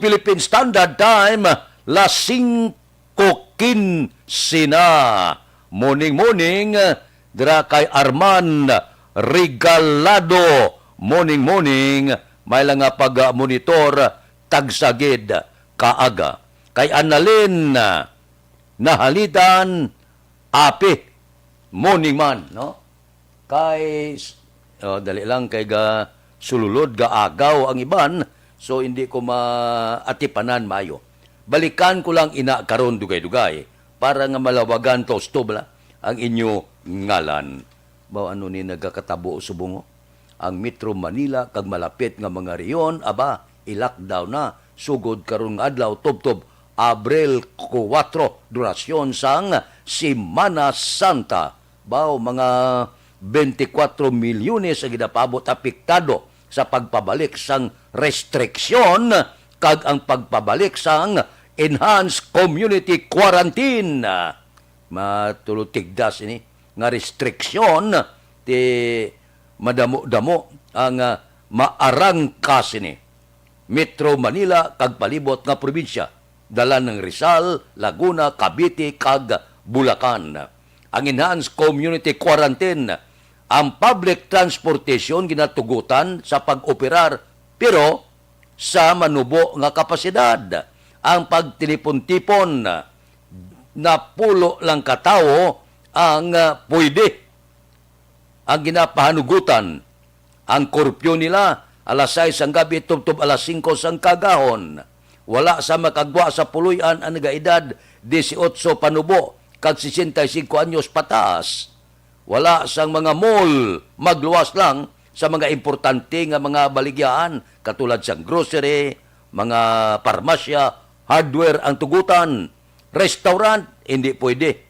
Philippine Standard Time, las 5:15 na. Morning, dira kay Arman Regalado. Morning, may lang nga pag-monitor, tagsagid, kaaga. Kay Annalyn Nahalitan, api, morning man, no? Kay, dali lang, kay sululod, agaw ang iban, so hindi ko maatipanan mayo. Balikan ko lang ina karon dugay-dugay para nga malawagan to bala ang inyo ngalan. Bao ano ni nagakatabo subungo? Ang Metro Manila kag malapit nga mga reyon aba i-lockdown na sugod karon nga adlaw tubtob Abril 4 durasyon sang Semana Santa. Bao mga 24 milyones ang gidapabot apektado sa pagpabalik sang restriksyon kag ang pagpabalik sang enhanced community quarantine. Matulutigdas ini nga restriksyon ti madamo-damo ang maarangkas ini. Metro Manila kag palibot nga probinsya, dala ng Rizal, Laguna, Cavite kag Bulacan. Ang enhanced community quarantine, ang public transportation ginatugutan sa pag-operar pero sa manubo nga kapasidad. Ang pagtilipon-tipon na pulo lang katao ang pwede. Ang ginapahanugutan, ang korpyo nila alas 6 ang gabi tubtob alas 5 sang kagahon. Wala sa makagwa sa puluyan ang nagaedad 18 panubo kag 65 anyos pataas. Wala sang mga mall, magluwas lang sa mga importante nga mga baligyan katulad sang grocery, mga parmasya, hardware ang tugutan. Restaurant, hindi pwede.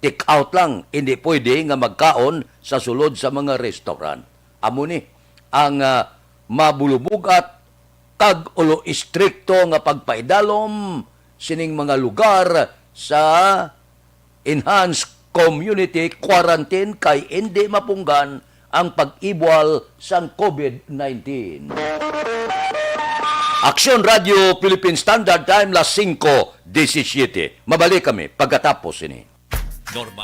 Take out lang, hindi pwede nga magkaon sa sulod sa mga restaurant. Amo ni ang mabulubugat kag ulo istrikto nga pagpaidalom sining mga lugar sa enhanced community quarantine kay hindi mapunggan ang pag-ibwal sang COVID-19. Aksyon Radio Philippine Standard Time las 5:17. Mabalik kami pagkatapos ini.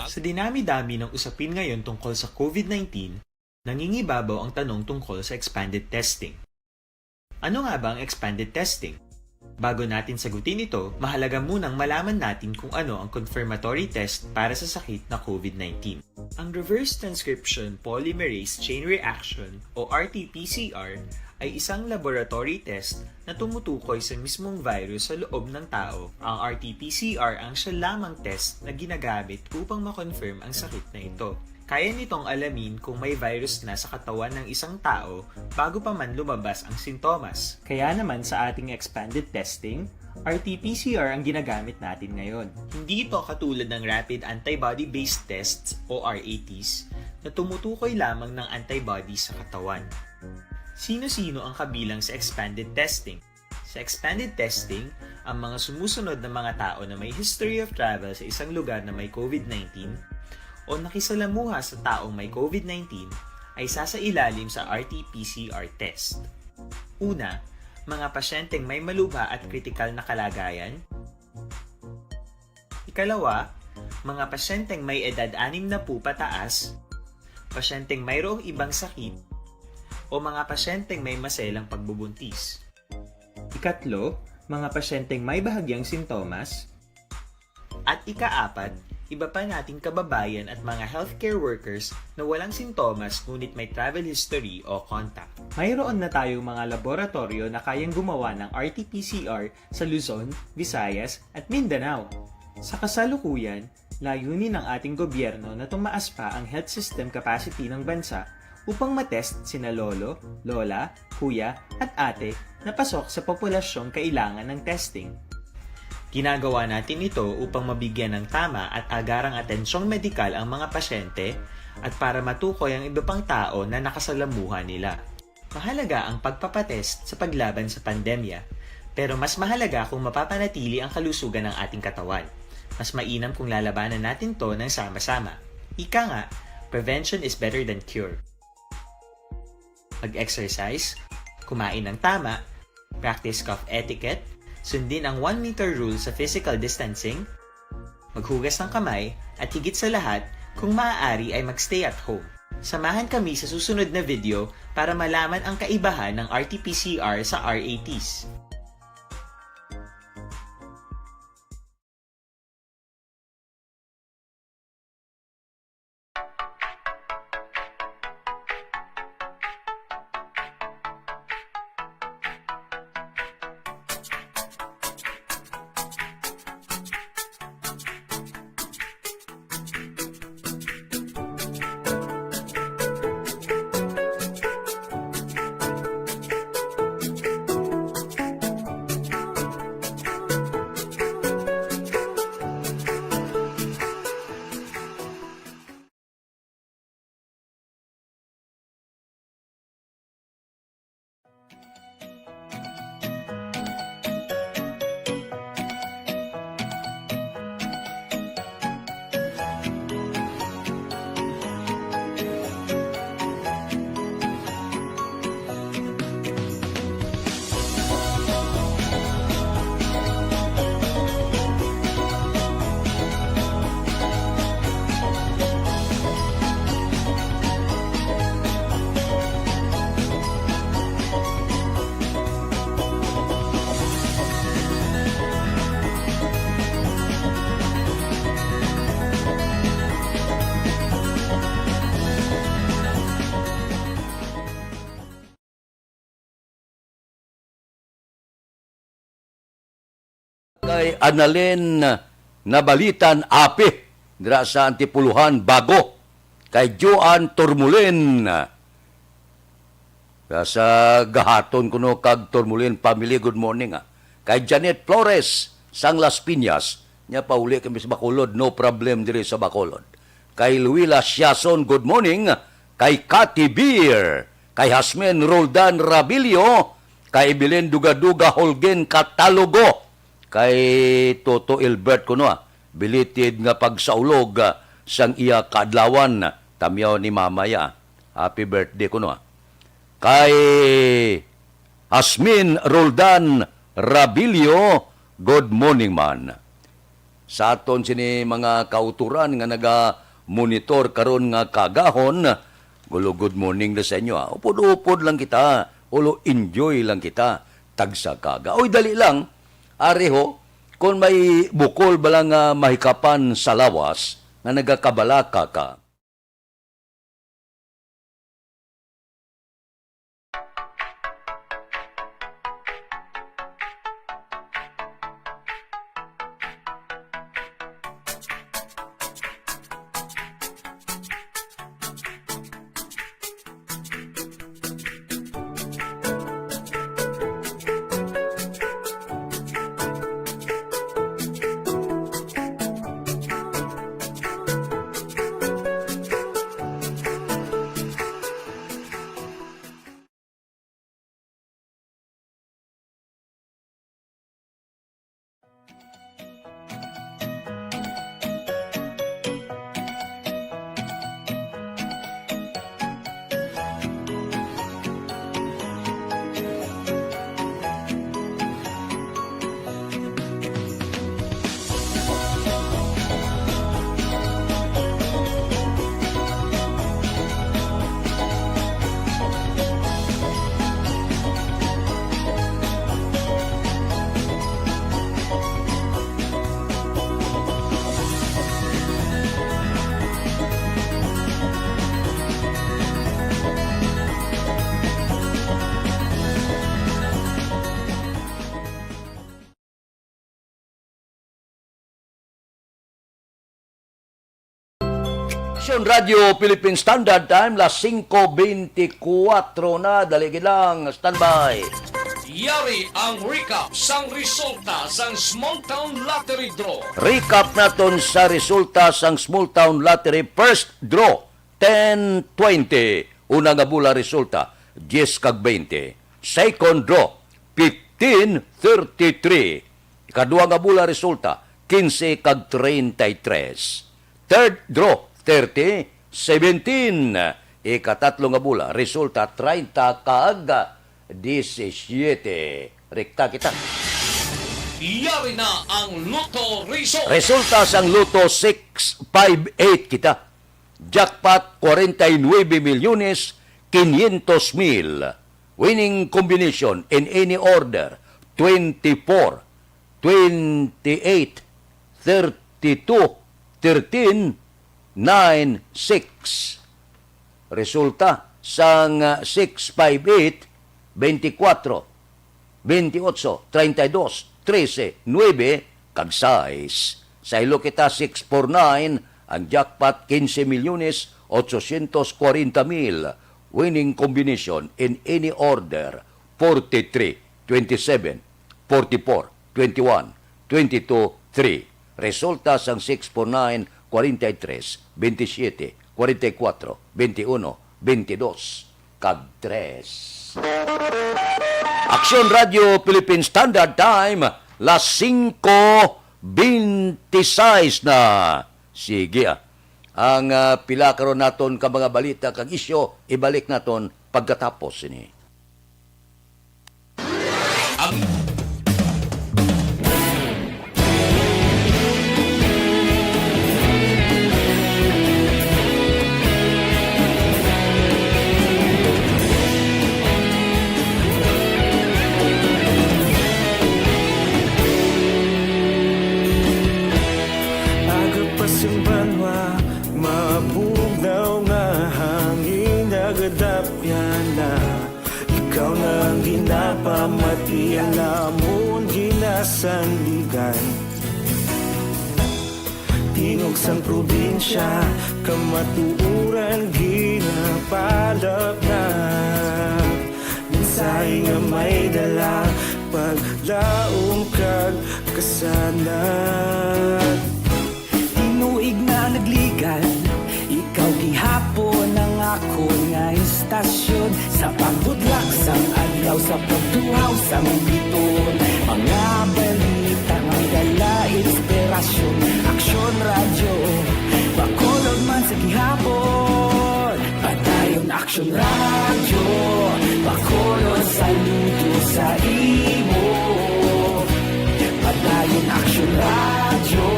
Sa dinami-dami ng usapin ngayon tungkol sa COVID-19, nangingibabaw ang tanong tungkol sa expanded testing. Ano nga ba ang expanded testing? Bago natin sagutin ito, mahalaga munang malaman natin kung ano ang confirmatory test para sa sakit na COVID-19. Ang Reverse Transcription Polymerase Chain Reaction o RT-PCR ay isang laboratory test na tumutukoy sa mismong virus sa loob ng tao. Ang RT-PCR ang siya lamang test na ginagamit upang makonfirm ang sakit na ito. Kaya nitong alamin kung may virus na sa katawan ng isang tao bago pa man lumabas ang sintomas. Kaya naman sa ating expanded testing, RT-PCR ang ginagamit natin ngayon. Hindi ito katulad ng Rapid Antibody-Based Tests o RATs na tumutukoy lamang ng antibodies sa katawan. Sino-sino ang kabilang sa expanded testing? Sa expanded testing, ang mga sumusunod na mga tao na may history of travel sa isang lugar na may COVID-19 o nakisalamuha sa taong may COVID-19 ay sasailalim sa RT-PCR test. Una, mga pasyenteng may malubha at kritikal na kalagayan. Ikalawa, mga pasyenteng may edad 60 pataas, pasyenteng mayroong ibang sakit, o mga pasyenteng may maselang pagbubuntis. Ikatlo, mga pasyenteng may bahagyang sintomas. At ikaapat, iba pa nating kababayan at mga healthcare workers na walang sintomas ngunit may travel history o contact. Mayroon na tayong mga laboratorio na kayang gumawa ng RT-PCR sa Luzon, Visayas at Mindanao. Sa kasalukuyan, layunin ng ating gobyerno na tumaas pa ang health system capacity ng bansa upang matest sina lolo, lola, kuya at ate na pasok sa populasyong kailangan ng testing. Ginagawa natin ito upang mabigyan ng tama at agarang atensyong medikal ang mga pasyente at para matukoy ang iba pang tao na nakasalamuha nila. Mahalaga ang pagpapatest sa paglaban sa pandemya, pero mas mahalaga kung mapapanatili ang kalusugan ng ating katawan. Mas mainam kung lalabanan natin to ng sama-sama. Ika nga, prevention is better than cure. Mag-exercise, kumain ng tama, practice cough etiquette, sundin ang 1 meter rule sa physical distancing, maghugas ng kamay, at higit sa lahat, kung maaari ay magstay at home. Samahan kami sa susunod na video para malaman ang kaibahan ng RT-PCR sa RATs. Kay Annalyn Nabalitan Api dira sa Antipuluhan Bago, kay Joan Tormulin sa gahaton kuno kag Tormulin family, good morning kay Janet Flores sang Las Piñas, nya pauli kami sa Bacolod, no problem diri sa Bacolod. Kay Luila Siason, good morning. Kay Cathy Beer, kay Hasmen Roldan Rabilio, kay Belen Dugaduga Holgen Katalogo, kay Toto Ilbert kuno bilitid nga pagsaulog sang iya kaadlawan tamyaw ni mamaya. Happy birthday kuno. Kay Asmin Roldan Rabilio, good morning man. Sa aton sini mga kauturan nga naga-monitor karon nga kagahon, gulo good morning na sa inyo. Upod-upod lang kita, ulo enjoy lang kita, tagsa kaga. Oy, dali lang, areho, kung may bukol bala nga mahikapan sa lawas, nga nagakabalaka ka, Aksyon Radio Philippine Standard Time, las 5:24 na. Daligid lang, standby. Yari ang recap sang resulta sang Small Town Lottery Draw. Recap naton sa resulta sang Small Town Lottery First Draw, 10-20. Una nga bula resulta, 10 kag 20. Second draw, 15-33. Ikadua nga bula resulta, 15 kag 33. Third draw, 30-17. Ikatatlo nga bula resulta, 30 kag 17. Rekta kita. Yari na ang Lotto Result. Resulta sang Lotto 658 kita. Jackpot 49,500,000. Winning combination in any order 24, 28, 32, 13, 9, 6. Resulta sang 658 24, 28, 32, 13, 9, kag 6. Sa ilo kita 649, ang jackpot 15,840,000. Winning combination in any order 43, 27, 44, 21, 22, 3. Resulta sang 649, 43, 27, 44, 21, 22, kag 3. Aksyon Radio Philippine Standard Time, las 5:26 na. Sige ang pila karon naton ka mga balita kag isyo, ibalik naton pagkatapos ini. Ikaw na ang ginapamati, ang namon ginasandigan. Tingog sang probinsya, kamatuuran ginapalap na. Minsay nga may dala, paglaom kag kasanat. Tinuig na nagligan, ikaw gihapon ang ako nga istasyon. Sa pagbudlak sang adlaw, sa pagtuhaw sang biton. Mga balita nga dala inspirasyon. Aksyon radyo, bakolod man sa gihapon. Patayon Aksyon radyo, bakolod saludo sa imo. Patayon Aksyon radyo,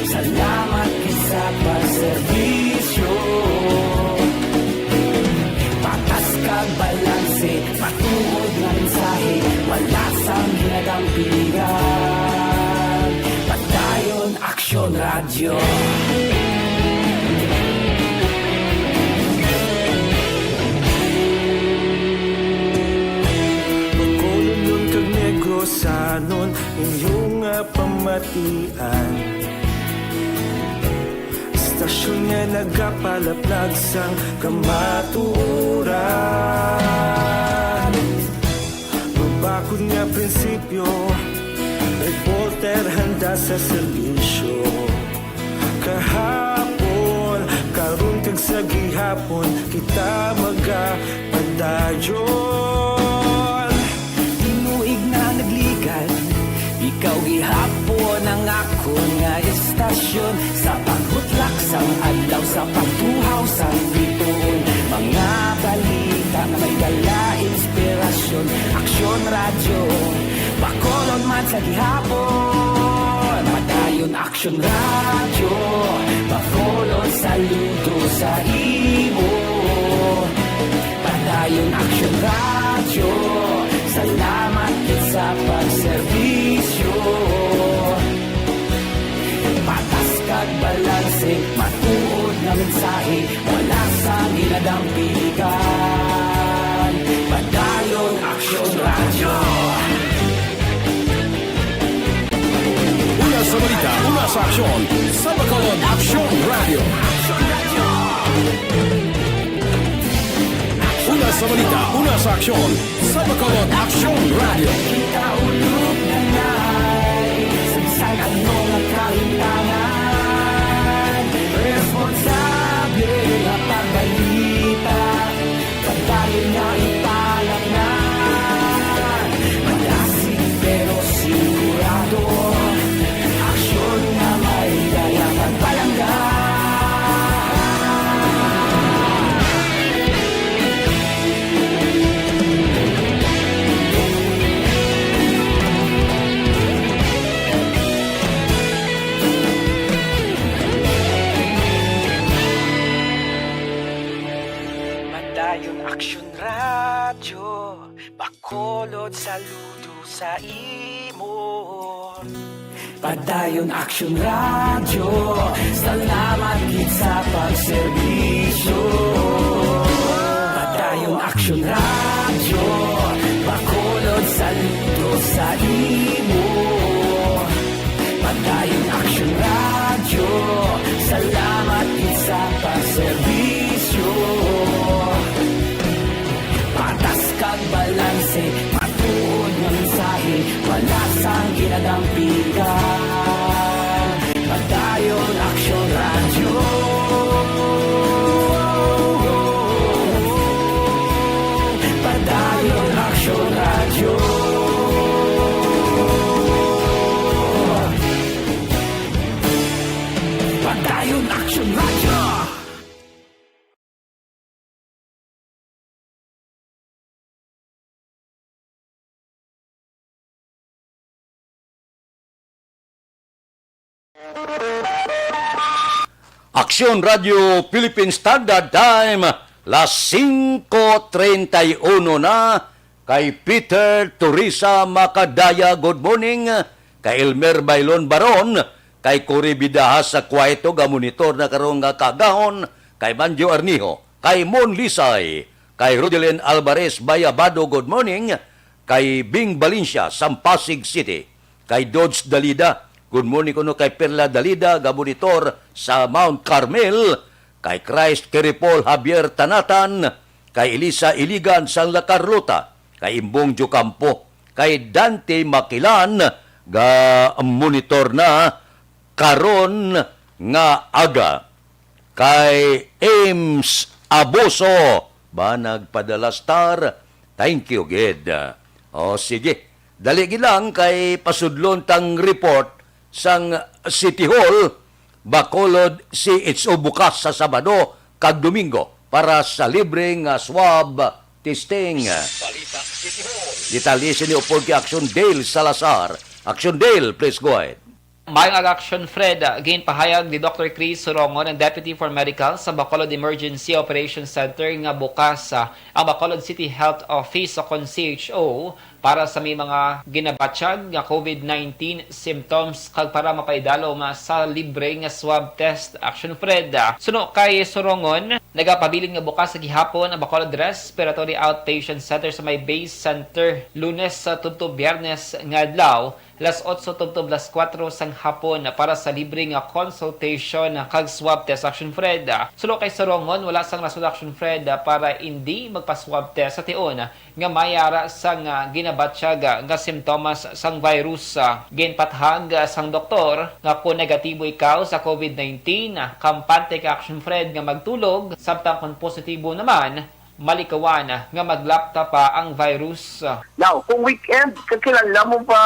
salamat sa pagserbisyo. Patas kag balanse, matuod nga mensahe, wala sang ginagampiligan. Patayon Aksyon radyo. Pagkolon kag negosanon, inyong pamatian. Stasyon nga nagapalaplag sang kamaturan. Mabakod nga prinsipyo, reporter handa sa serbisyo. Kahapon, karon kag sa gihapon, kita magapadayon. Tinuig na nagligan, ikaw gihapon ang ako nga istasyon. Sa pagbutlak sang adlaw, sa pagtuhaw sang biton. Mga balita na may dala inspirasyon. Aksyon radyo, bakolon man sa gihapon. Patayon Aksyon radyo, bakolon saludo sa imo. Patayon Aksyon radyo, salamat sa pagserbisyo. Patas kag balanse, matuod na mensahe, wala sa ginadampiligan. Padayon Aksyon radyo. Una sa balita, una sa aksyon, sa Bacolod Aksyon Radio. Aksyon radyo. Una sa balita, una sa aksyon. Sa Bacolod Aksyon Radio. Kaulog na na'y SalangaNo na kahintangan. Responsable na pagbalita, pagdali na ipalat na. Malasig pero sigurado, aksyon na may dayang pagpalangga. Madayong Aksyon Radyo, Bacolod saludo sa imo. Padayon Aksyon Radyo, salamat gid sa pagserbisyo. Padayon Aksyon Radyo, Bacolod saludo sa imo. Padayon Aksyon Radyo, salamat gid sa pagserbisyo. Patas kag balanse, patuod nga mensahe, wala sang ginadampigan. Padayon Aksyon Radyo. Padayon Aksyon Radyo. Padayon Aksyon Radyo. Aksyon Radio Philippine Standard Time, las 5:31 na. Kay Peter Teresa Macadaya, good morning. Kay Elmer Bailon Baron, kay Cory Bidahas sa Kwaito, gamonitor na karong kagahon. Kay Manjo Arnijo, kay Mon Lisay, kay Rodelyn Alvarez Bayabado, good morning. Kay Bing Valencia, Sampasig City, kay Dodge Dalida, good morning kuno kay Perla Dalida, gamonitor sa Mount Carmel, kay Christ Keripol Javier Tanatan, kay Elisa Iligan San La Carlota, kay Imbong Jocampo, kay Dante Makilan, ga monitor na karon nga aga, kay Ames Aboso, ba nagpadala star, thank you, Ged. O sige, dali lang kay pasudlon tang report sang City Hall, Bacolod CHO bukas sa Sabado kag Domingo para sa libreng swab testing. Detalye ni upod kay Aksyon Dale Salazar. Aksyon Dale, please go ahead. Mayang Aksyon Fred, again pahayag ni Dr. Chris Sorongon, ang Deputy for Medical sa Bacolod Emergency Operations Center nga bukas ang Bacolod City Health Office o kon CHO para sa may mga ginabatsyag nga COVID-19 symptoms kag para mapaidalo nga sa libre nga swab test. Aksyon Fred. Suno kay Sorongon, nagapabilin nga bukas sa gihapon ang Bacolod Respiratory Outpatient Center sa may base center Lunes sa tubto Biyernes nga adlaw, las 8 tubtob las 4 sang hapon para sa libre nga consultation kag swab test. Action Fred. Sulo kay Sorongon, wala sang rason Action Fred para hindi magpa-swab test sa tion nga mayara sang ginabatsyag nga simptomas sang virus. Ginpathag sang doktor nga kung negatibo ikaw sa COVID-19, kampante ka Action Fred nga magtulog, samtang kung positibo naman, malikawan nga maglapta pa ang virus. Now, kung weekend, kakilala mo pa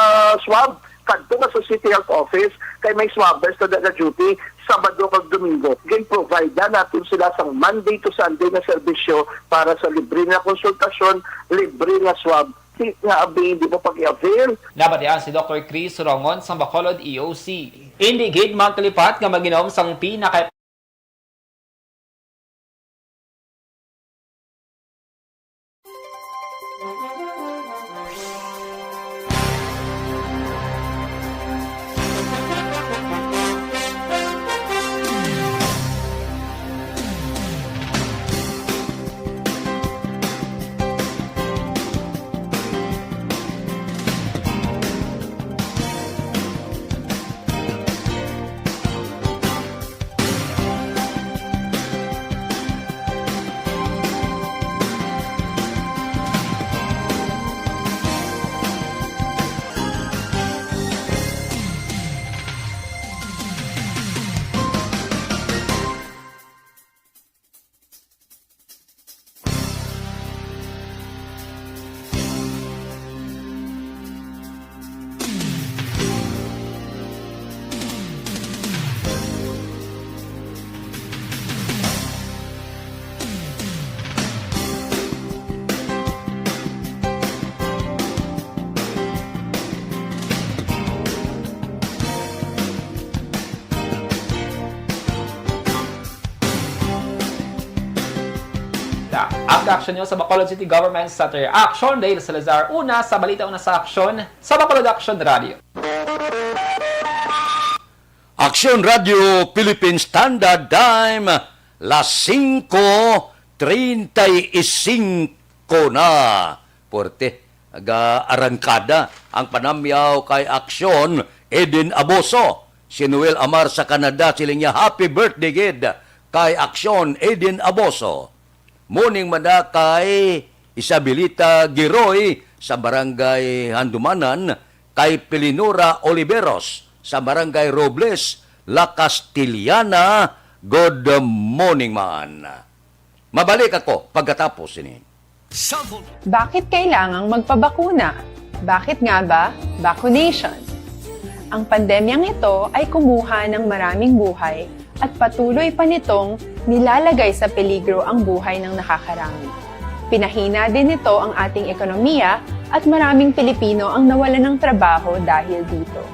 swab, kadto ka sa City Health Office, kay may swabbers na duty, Sabado kag Domingo. Gin-provide na natin sila sa Monday to Sunday na serbisyo para sa libre na konsultasyon, libre na swab. Nga abi, hindi mo pag-i-avail. Nabatian si Dr. Chris Sorongon sa Bacolod EOC. Hindi gid magkalipat nga maginom sang pinaka na ang Aksyon nyo sa Bacolod City Government Center. Aksyon, Dale Salazar, una sa balita, una sa Aksyon sa Bacolod Aksyon Radio. Aksyon Radio Philippine Standard Time, las 5:35 na. Porte, aga-arangkada ang panamyaw kay Aksyon Eden Aboso. Si Noel Amar sa Canada, siling niya happy birthday gid kay Aksyon Eden Aboso. Morning mada kay Isabelita Giroy sa Barangay Handumanan, kay Pelinora Oliveros sa Barangay Robles, La Castillana. Good morning man. Mabalik ako pagkatapos ini. Bakit kailangang magpabakuna? Bakit nga ba? Vaccination. Ang pandemyang ito ay kumuha ng maraming buhay at patuloy pa nitong nilalagay sa peligro ang buhay ng nakakarami. Pinahina din nito ang ating ekonomiya at maraming Pilipino ang nawalan ng trabaho dahil dito.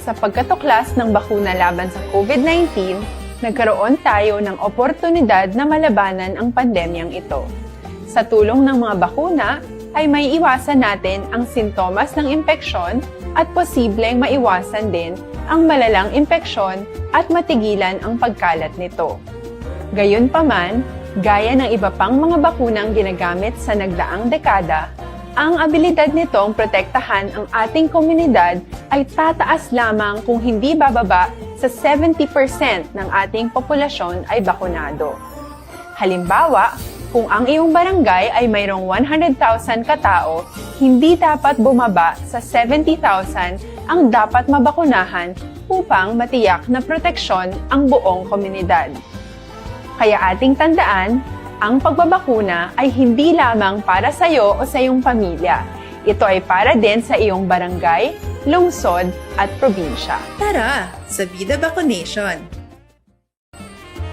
Sa pagkatuklas ng bakuna laban sa COVID-19, nagkaroon tayo ng oportunidad na malabanan ang pandemyang ito. Sa tulong ng mga bakuna, ay may iwasan natin ang sintomas ng impeksyon at posibleng maiwasan din ang malalang impeksyon at matigilan ang pagkalat nito. Gayunpaman, gaya ng iba pang mga bakunang ginagamit sa nagdaang dekada, ang abilidad nitong protektahan ang ating komunidad ay tataas lamang kung hindi bababa sa 70% ng ating populasyon ay bakunado. Halimbawa, kung ang iyong barangay ay mayroong 100,000 katao, hindi dapat bumaba sa 70,000 ang dapat mabakunahan upang matiyak na proteksyon ang buong komunidad. Kaya ating tandaan, ang pagbabakuna ay hindi lamang para sa iyo o sa iyong pamilya. Ito ay para din sa iyong barangay, lungsod at probinsya. Tara, sa Vida Vaccination!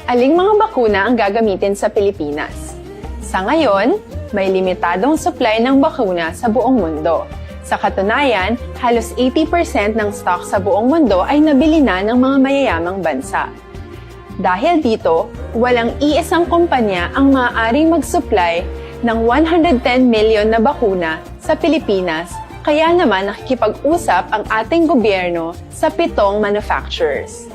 Aling mga bakuna ang gagamitin sa Pilipinas? Sa ngayon, may limitadong supply ng bakuna sa buong mundo. Sa katunayan, halos 80% ng stock sa buong mundo ay nabili na ng mga mayayamang bansa. Dahil dito, walang iisang kumpanya ang maaaring mag-supply ng 110 million na bakuna sa Pilipinas, kaya naman nakikipag-usap ang ating gobyerno sa 7 manufacturers.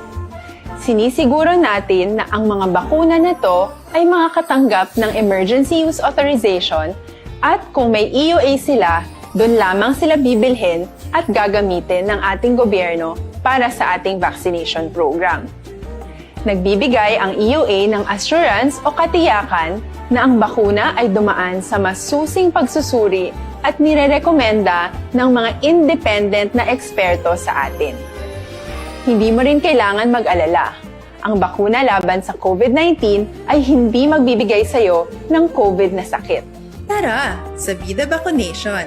Sinisiguro natin na ang mga bakuna na ito ay makakatanggap ng Emergency Use Authorization at kung may EUA sila, doon lamang sila bibilhin at gagamitin ng ating gobyerno para sa ating vaccination program. Nagbibigay ang EUA ng assurance o katiyakan na ang bakuna ay dumaan sa masusing pagsusuri at nirerekomenda ng mga independent na eksperto sa atin. Hindi mo rin kailangan mag-alala. Ang bakuna laban sa COVID-19 ay hindi magbibigay sa iyo ng COVID na sakit. Tara, sa Vida Vaccination!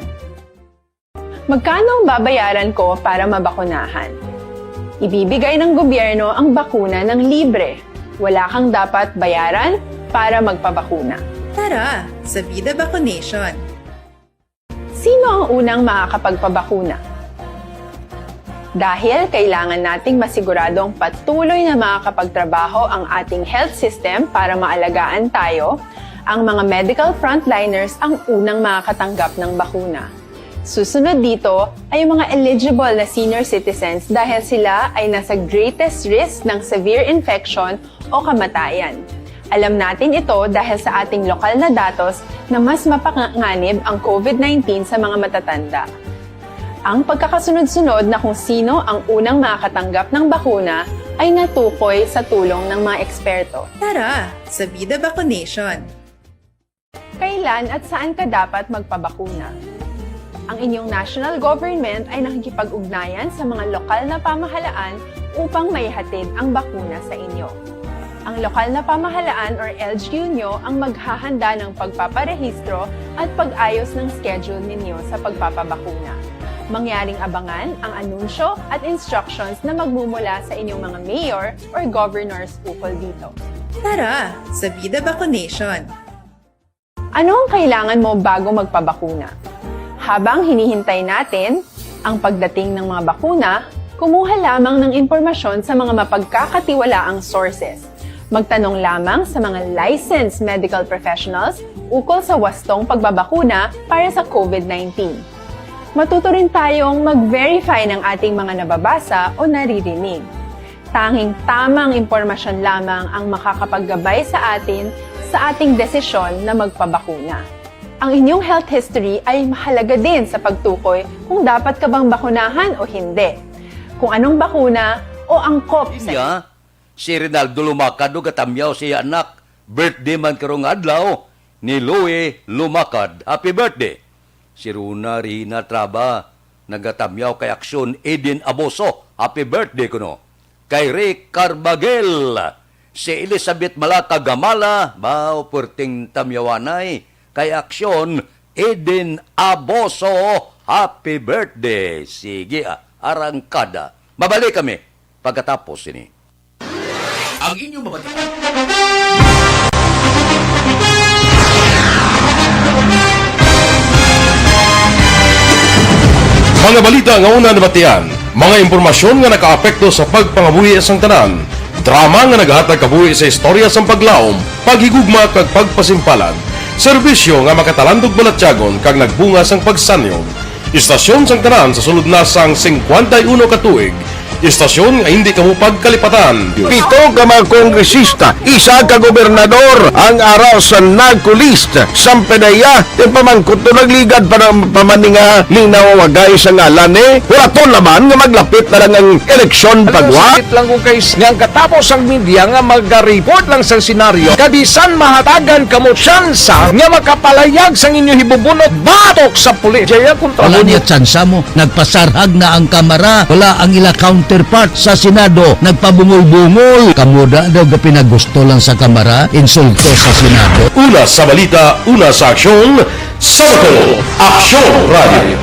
Magkano ang babayaran ko para mabakunahan? Ibibigay ng gobyerno ang bakuna ng libre. Wala kang dapat bayaran para magpabakuna. Tara, sa Vida Vaccination! Sino ang unang makakapagpabakuna? Dahil kailangan nating masiguradong patuloy na makakapagtrabaho ang ating health system para maalagaan tayo, ang mga medical frontliners ang unang makakatanggap ng bakuna. Susunod dito ay mga eligible na senior citizens dahil sila ay nasa greatest risk ng severe infection o kamatayan. Alam natin ito dahil sa ating lokal na datos na mas mapanganib ang COVID-19 sa mga matatanda. Ang pagkakasunod-sunod na kung sino ang unang makakatanggap ng bakuna ay natukoy sa tulong ng mga eksperto. Tara, sa Vida Vaccination! Kailan at saan ka dapat magpabakuna? Ang inyong national government ay nakikipag-ugnayan sa mga lokal na pamahalaan upang maihatid ang bakuna sa inyo. Ang lokal na pamahalaan or LGU nyo ang maghahanda ng pagpaparehistro at pag-ayos ng schedule ninyo sa pagpapabakuna. Mangyaring abangan ang anunsyo at instructions na magmumula sa inyong mga mayor or governors ukol dito. Tara, sa Vida Vaccination! Ano ang kailangan mo bago magpabakuna? Habang hinihintay natin ang pagdating ng mga bakuna, kumuha lamang ng impormasyon sa mga mapagkakatiwalaang sources. Magtanong lamang sa mga licensed medical professionals ukol sa wastong pagbabakuna para sa COVID-19. Matuto rin tayong mag-verify ng ating mga nababasa o naririnig. Tanging tamang impormasyon lamang ang makakapaggabay sa atin sa ating desisyon na magpabakuna. Ang inyong health history ay mahalaga din sa pagtukoy kung dapat ka bang bakunahan o hindi. Kung anong bakuna o angkop sa... Si Rinaldo Lumakad o katamyaw siya anak. Birthday man karong adlaw ni Louie Lumakad. Happy birthday! Si Runa Rina Traba nagatamyaw kay Aksyon Edin Aboso. Happy birthday kuno. Kay Rick Carbagel. Si Elizabeth Malaka Gamala. Bao perting tamyawanay. Kay Aksyon Edin Aboso. Happy birthday! Sige arangkada. Mabalik kami pagkatapos ini. Ang inyong mabatid. Mga balita nga una nabatian, mga impormasyon nga nakaapekto sa pagpangabuhi sang tanan, drama nga naghatag kabuhi sa istorya sang paglaom, paghigugma kag pagpasimpalan, serbisyo nga makatalandog balatyagon kag nagbunga sang pagsanyog, istasyon sang tanan sa sulod na sang 51 ka tuig, istasyon nga hindi kamo pagkalipatan. 7 ka mga kongresista, 1 ka gobernador ang araw sa nagkulist sang pedaya ti pamangkot to nagligad para pamaninga linaw wagay sa ngalan wala to laman nga maglapit na lang ang eleksyon pagwa. Sakit lang kung guys nga katapos ang media nga mag-report lang sa senaryo kabisan mahatagan kamo tsansa nga makapalayag sang inyo hibubunot batok sa pulis. Jaya kontra Wala niya tsansa mo. Nagpasarhag na ang kamera. Wala ang ila counterpart sa Senado. Nagpabungol-bungol. Kamuda daw ga pinagusto lang sa kamera. Insulto sa Senado. Una sa balita, una sa aksyon, SalangaNo, Aksyon Radio.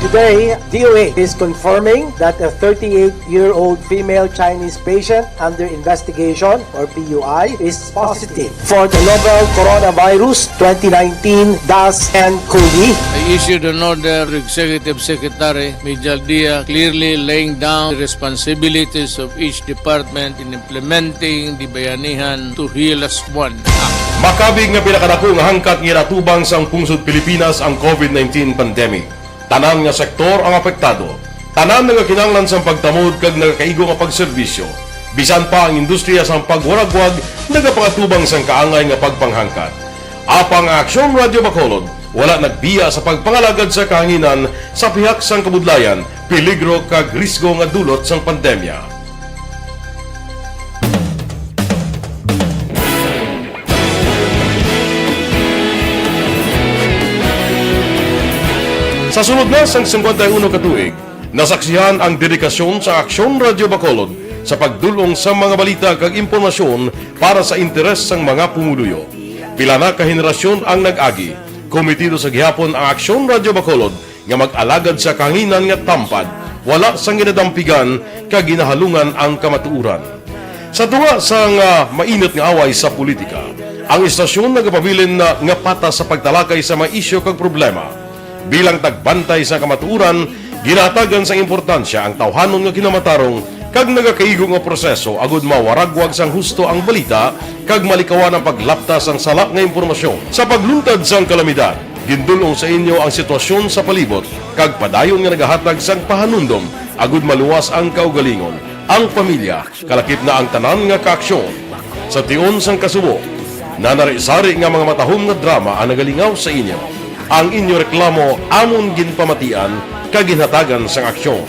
Today, DOA is confirming that a 38-year-old female Chinese patient under investigation, or PUI, is positive for the novel coronavirus 2019-10-CoV. I issued an order to Executive Secretary Major Dia clearly laying down the responsibilities of each department in implementing the Bayanihan to Heal as One Act. Makabig nga pinakadako nga hangkat nga natubang sang pungsod Pilipinas ang COVID-19 pandemic. Tanan nga sektor ang apektado. Tanan nga kinahanglan sang pagtamod kag nagakaigo nga pagserbisyo. Bisan pa ang industriya sang pagwaragwag nagapangatubang sang kaangay nga pagpanghangkat. Apang Aksyon Radio Bacolod wala nagbiya sa pagpangalagad sa kahanginan sa pihak sang kabudlayan, peligro kag risgo nga dulot sang pandemya. Sa sunod na sang 51 ka tuig, nasaksihan ang dedikasyon sa Aksyon Radio Bacolod sa pagdulong sa mga balita kag impormasyon para sa interes sang mga pumuluyo. Pila na ka henerasyon ang nag-agi, komitido sa gihapon ang Aksyon Radio Bacolod nga mag-alagad sa kahanginan nga tampad, wala sang ginadampigan kag ginahalungan ang kamatuuran. Sa tunga sang mainit nga away sa politika, ang istasyon nagapabilin na nga patas sa pagtalakay sa mga isyu kag problema. Bilang tagbantay sa kamatuuran, ginatagan sa importansya ang tawhanon nga kinamatarong kag nagakaigo nga proseso agud mawaragwag sang husto ang balita kag malikawan ang paglaptas ang sala nga impormasyon. Sa pagluntad sang kalamidad, gindulong sa inyo ang sitwasyon sa palibot kag padayon nga nagahatag sang pahanundom agud maluwas ang kaugalingon, ang pamilya, kalakip na ang tanan nga kaaksyon. Sa tion sang kasubo, nanari-sari nga mga matahom nga drama ang nagalingaw sa inyo. Ang inyo reklamo amon ginpamatian kaginhatagan sang aksyon.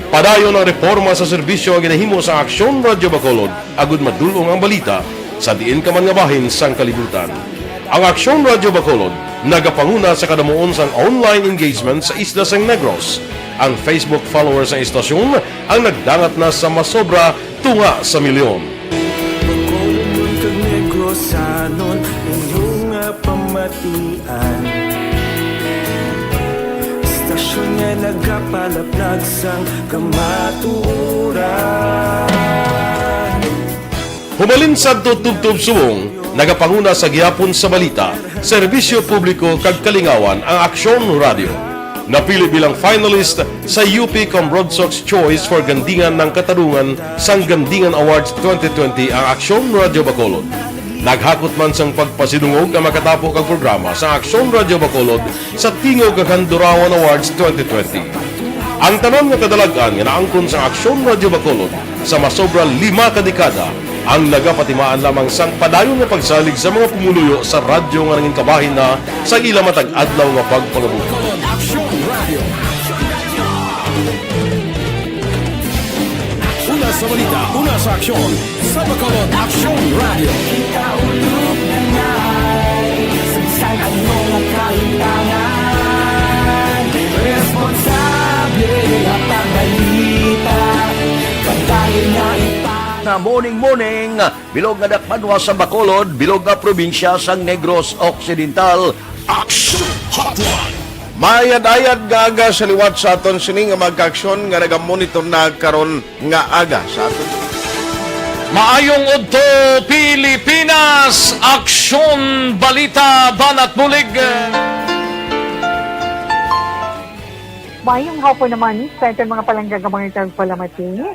Padayon ang reforma sa serbisyo ang ginahimo sa Aksyon Radio Bacolod agud madulong ang balita sa diin ka man nga bahin sang kalibutan. Ang Aksyon Radio Bacolod nagapanguna sa kadamuon sang online engagement sa isla sang Negros. Ang Facebook followers sa istasyon ang nagdangat na sa masobra tunga sa milyon. Bacolod kag Negros anon inyong pamatian. Istasyon nga nagapalaplag sang kamatuuran. Humalin sa tutubtub subong, nagapanguna sa gihapon sa balita, serbisyo publiko kag kalingawan ang Aksyon Radio. napili bilang finalist sa UP Broadsox Choice for Gandingan ng Katarungan sang Gandingan Awards 2020 ang Aksyon Radio Bacolod. Naghakot man sang pagpasidungog ang makatapo kang programa sa Aksyon Radio Bacolod sa Tingog kag Handurawan Awards 2020. Ang tanon nga kadalagan nga naangkon sa Aksyon Radio Bacolod sa masobra 5 kadekada ang nagapatimaan lamang sang padayon nga pagsalig sa mga pumuluyo sa radyo nga nanging kabahin na sa ila matag adlaw nga pagpangabuhi. Una sa balita, una sa aksyon, sa Bacolod Aksyon Radio. Kaulog na ngay, SalangaNo nga kaintangan, responsable at ang balita, kagaya nga na morning, bilog nga dakpanwa sa Bacolod, bilog nga probinsya sang Negros Occidental. Action Hotline! Mayad-ayad nga aga sa liwat sa aton sini nga magka-aksyon nga nagamonitor na karon nga aga sa aton. Maayong udto Pilipinas, Aksyon Balita Banat Bulig. Mayong hapon naman sa ating mga palanggagamang palamati.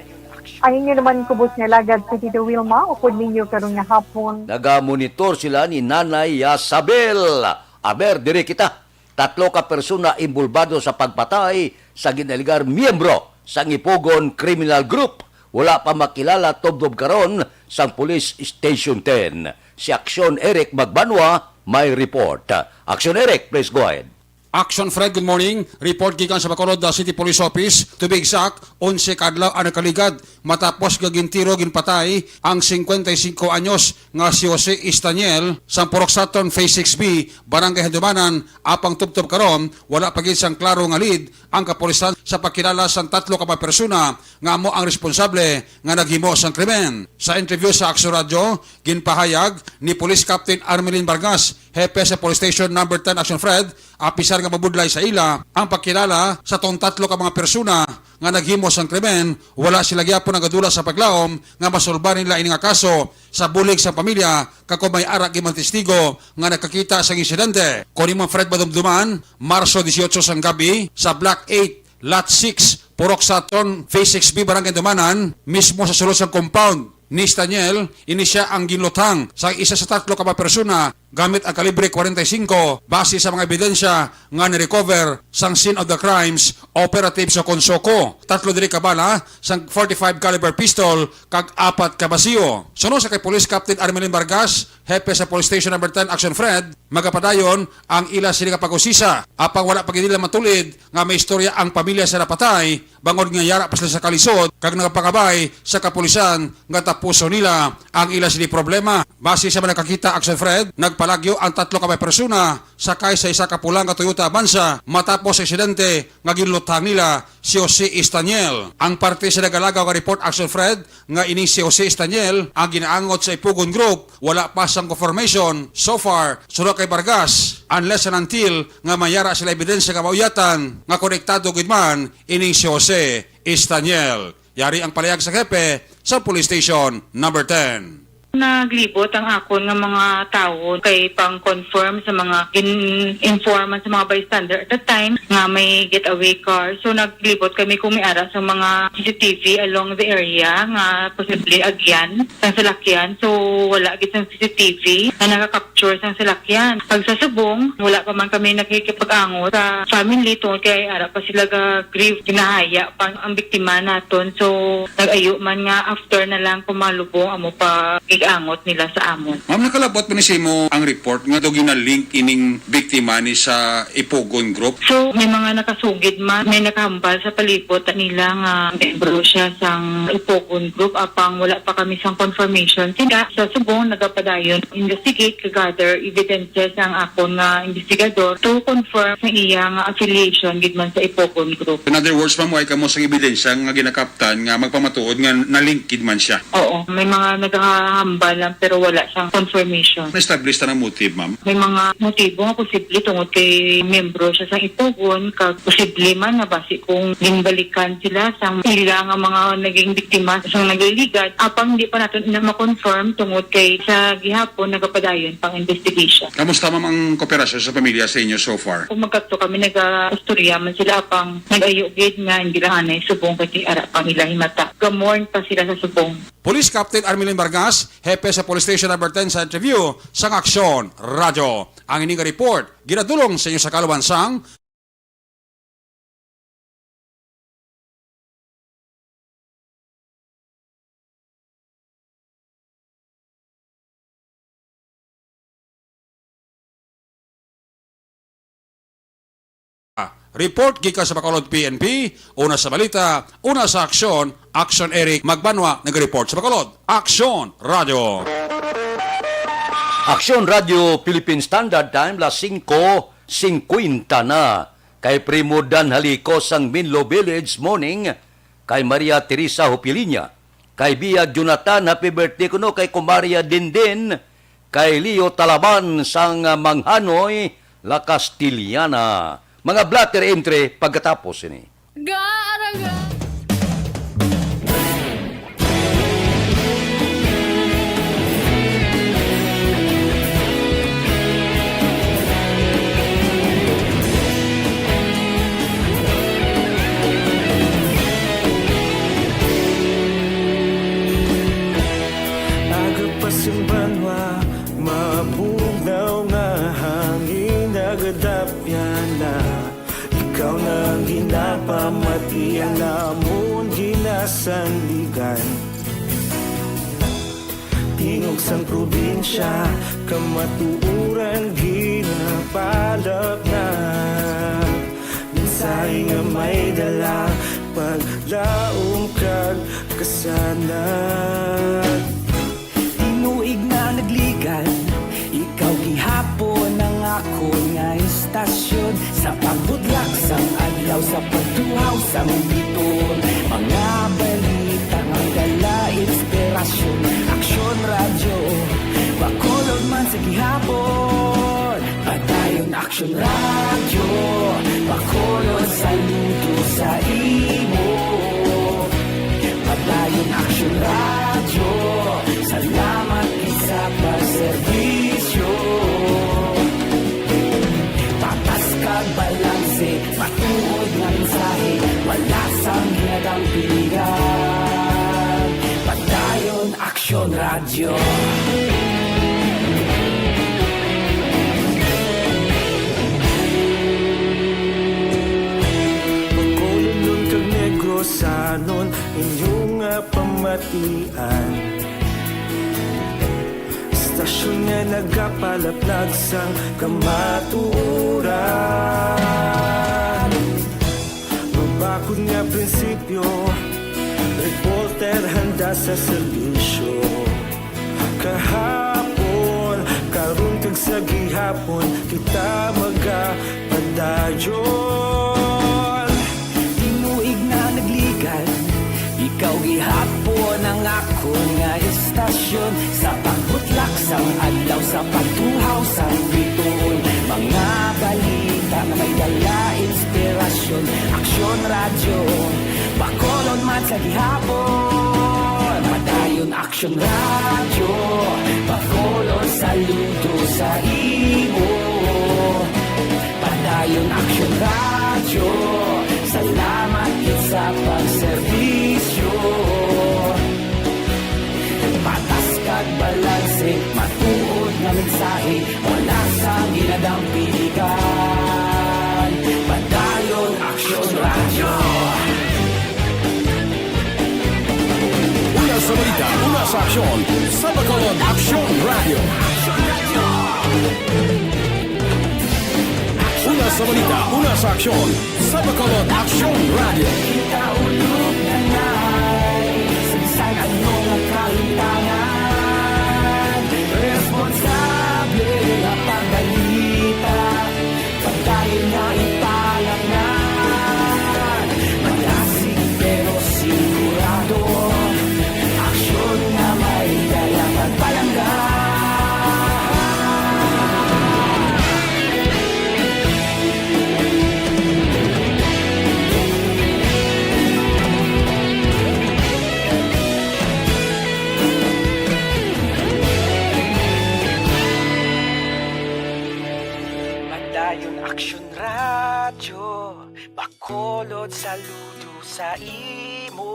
Ang inyo naman kubos nga lagad si Tito Wilma, upod ninyo karong nga hapon. Nagamonitor sila ni Nanay Yasabel. Aber, dire kita. 3 ka persona imbulbado sa pagpatay sa ginaligar miyembro sa Ipugon Criminal Group. Wala pa makilala tubdob karon sa Police Station 10. Si Aksyon Eric Magbanwa may report. Aksyon Eric, please go ahead. Aksyon Fred, good morning. Report gikan sa Bacolod City Police Office. To be exact, 11 kadlaw ang nakaligad matapos gagintiro ginpatay ang 55 anyos nga si Jose Istaniel sa Puroksaton Phase 6B, Barangay Handumanan, apang tubtob karon wala pa gid sang klaro nga lead ang kapulisan sa pagkilala sang 3 ka mga persona nga amo ang responsable nga naghimo sang krimen. Sa interview sa Aksyon Radio, ginpahayag ni Police Captain Armelin Vargas, hepe sa Police Station number 10 Aksyon Fred, apisar nga mabudlay sa ila ang pagkilala sa tong 3 ka mga persona nga naghimo sang krimen. Wala sila gyapon nagadula sa paglaom nga masolba nila ini nga kaso sa bulig sa pamilya kako may ara gimang testigo nga nakakita sa insidente. Kuni man Fred madumduman, Marso 18 sang gabi sa Block 8 Lot 6 Puroksaton Phase 6B Barangay Dumanan, mismo sa sulod sang compound ni Staniel, ini siya ang ginlutang sa isa sa 3 ka mga persona gamit ang kalibre 45 base sa mga ebidensya nga ni-recover sang scene of the crimes operative sa Consoko. 3 diri ka bala sang 45 caliber pistol kag 4 ka basiyo. Sunod sa kay Police Captain Armelin Vargas, hepe sa Police Station number 10 Aksyon Fred, magapadayon ang ila sila kapag-usisa. Apang wala pagidila matulid nga may istorya ang pamilya sa napatay, bangod nga yara pa sila sa kalisod kag nagapangabay sa kapulisan nga tapuso nila ang ila sila problema. Base sa mga nakakita Aksyon Fred, nagpalagyo ang 3 ka mga persona sakay sa isa ka pulang ka Toyota Avanza matapos sa aksidente nga ginlutang nila si Jose Istaniel. Ang parte sa nagalagaw nga report Aksyon Fred nga ini si Jose Istaniel ang ginaangot sa Ipugon Group, wala pa sang confirmation so far sunod kay Vargas unless and until nga mayara sila ebidensya nga mauyatan nga konektado gid man ining si Jose Istaniel. Yari ang palayag sa hepe sa Police Station number 10. Naglibot ang akon nga mga tao kay pang-confirm sa mga informant sa mga bystander at that time nga may getaway car. So naglibot kami kung may ara sa mga CCTV along the area nga possibly agyan sa salakyan. So wala gid sa CCTV na nakaka-capture sa salakyan. Pag sa subong, wala pa man kami nakikipag-angot sa family tungkol kay ara pa sila grieve ginahaya pang ang biktima naton. So nag-ayo man nga after na lang kumalubong amo pa angot nila sa amon. Ma'am, nakalabot pa ni Simo ang report nga daw gina-link ining biktima ni sa Ipugon Group. So, may mga nakasugid man, may nakahambal sa palibot nila nga membro siya sang Ipugon Group apang wala pa kami sang confirmation. Sila sa subong nagapadayon investigate gather evidences ang akon nga investigador to confirm sa iya nga affiliation gid man sa Ipugon Group. In other words, ma'am, way kamo sang ebidensya nga ginakaptan nga magpamatuod nga na-link gid man siya. Oo, may mga hambal lang pero wala siyang confirmation. Na-establish na ng motive, ma'am? May mga motibo nga posible tungod kay membro siya sa ipugon, kag posible man na basi kung ginbalikan sila sa ila nga mga naging biktima sa nagliligad, apang hindi pa natin na ma-confirm tungod kay sa gihapon nagapadayon pang investigation. Kamusta, ma'am, ang kooperasyon sa pamilya sa inyo so far? Kung magkakto kami nag-istorya man sila pang nag-ayugid nga hindi lang anay subong kasi ara pang ilahi mata. Gamorn pa sila sa subong. Police Captain Armelin Vargas, hepe sa Police Station number 10 sa interview sa Aksyon Radyo. Ang ining report, ginadulong sa inyo sa Kaluwansang report gikan sa Bacolod PNP, una sa balita, una sa aksyon, Aksyon Eric Magbanwa nag-report sa Bacolod. Aksyon Radio. Aksyon Radio Philippine Standard Time las 5:50 na. Kay Primo Dan Halicos ang Minlo Village morning, kay Maria Teresa Hopilinya, kay Bia Jonathan happy birthday kuno, kay Kumaria Dindin, kay Leo Talaban sang Manghanoy La Castiliana. Mga blatter entry pagkatapos ini. Agapasumbanwa, mabugaw nga hangin nagadapyan na. Ikaw na ginapamatian namon ginasandigan. Tingog sang probinsya, kamatuuran ginapalap na. Minsay nga may dala, paglaong kag kasanat. Tinuig na nagligan, ikaw gihapon ang ako nga istasyon. Sa pagbudlak sang adlaw, sa pagtuhaw sang biton. Mga balita nga dala inspirasyon. Aksyon Radyo, Bacolod man sa gihapon. Padayon Aksyon Radyo, Bacolod saludo sa imo. Padayon Aksyon Radyo, salamat isa pa serbisyo. Patas kag balanse, matuod nga mensahe, wala sang ginadang pilihan. Padayon Aksyon Radyo. Pagkulong kag Negrosanon, inyong pamatian. Stasyon nga nagapalaplag sang kamaturan. Mabakod nga prinsipyo, reporter handa sa serbisyo. Kahapon, karon kag sa gihapon, kita magapadayon. Tinuig na nagligan, ikaw gihapon ang ako nga istasyon. Sa pagbutlak sang adlaw, sa pagtuhaw sang biton. Mga balita na may dala inspirasyon. Aksyon Radyo, Bacolod man sa gihapon. Padayon Aksyon Radyo, Bacolod saludo sa imo. Padayon Aksyon Radyo, salamat sa pagserbisyo. Patas kag balanse, matuod nga mensahe, wala sang ginadang piligan. Padayon Aksyon Radyo. Una sa balita, una sa aksyon, sa Bacolod Aksyon Radio. Una sa balita, una sa aksyon, sa Bacolod Aksyon Radio. Kaulog na ngay, sabisan ano nga kahintangan. Responsable nga pagbalita, pagkain nga ipalangan. Malasig pero sigurado, aksyon na may dala. sa imo.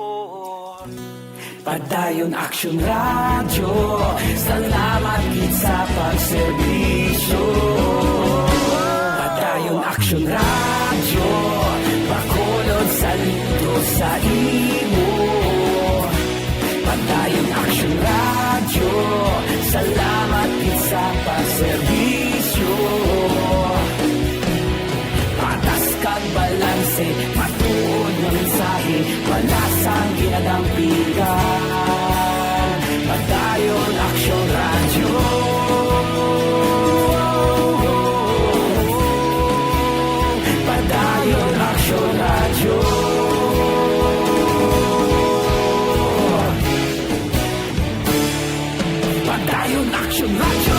Padayon Aksyon Radio, salamat gid sa pagserbisyo. Padayon Aksyon Radio, bakulod sa linggo sa imo. Padayon Aksyon Radio, salamat gid sa pagserbisyo. Patas kag balanse, matuod nga mensahe, wala sang ginadampigan. Padayon Aksyon Radio. Padayon Aksyon Radio. Padayon Aksyon Radio.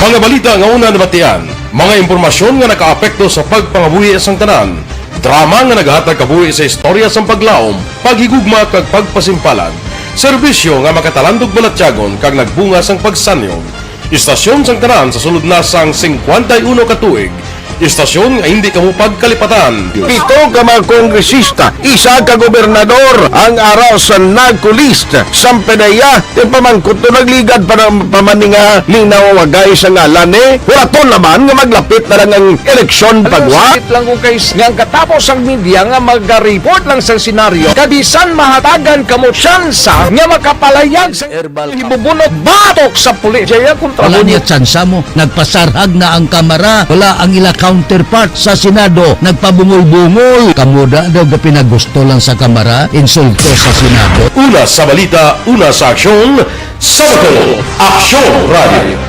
Mga balita nga una nabatian, mga impormasyon nga nakaapekto sa pagpangabuhi sang tanan, drama nga naghatag kabuhi sa istorya sang paglaom, paghigugma kag pagpasimpalan, serbisyo nga makatalandog balatyagon kag nagbunga sang pagsanyog, istasyon sang tanan sa sulod na sang 51 katuig, istasyon nga hindi kamo pagkalipatan. 7 ka mga kongresista, 1 ka gobernador ang araw sa nagkulist sa pedaya yung pamangkot to nagligad para pamaninga linaw wagay sa ngalan wala to naman nga maglapit na lang ang eleksyon pagwa. Sakit lang kung kays nga katapos ang media nga mag-report lang sa senaryo kabisan mahatagan kamo tsansa nga makapalayag sa Herbal ibubunot batok sa pulis. Jaya kung Wala niya tsansa mo, nagpasarhag na ang kamara, wala ang ila counterpart sa Senado, nagpabungol-bungol. Kamuda daw ga pinagusto lang sa kamara, insulto sa Senado. Una sa balita, una sa aksyon, SalangaNo, Aksyon Radio.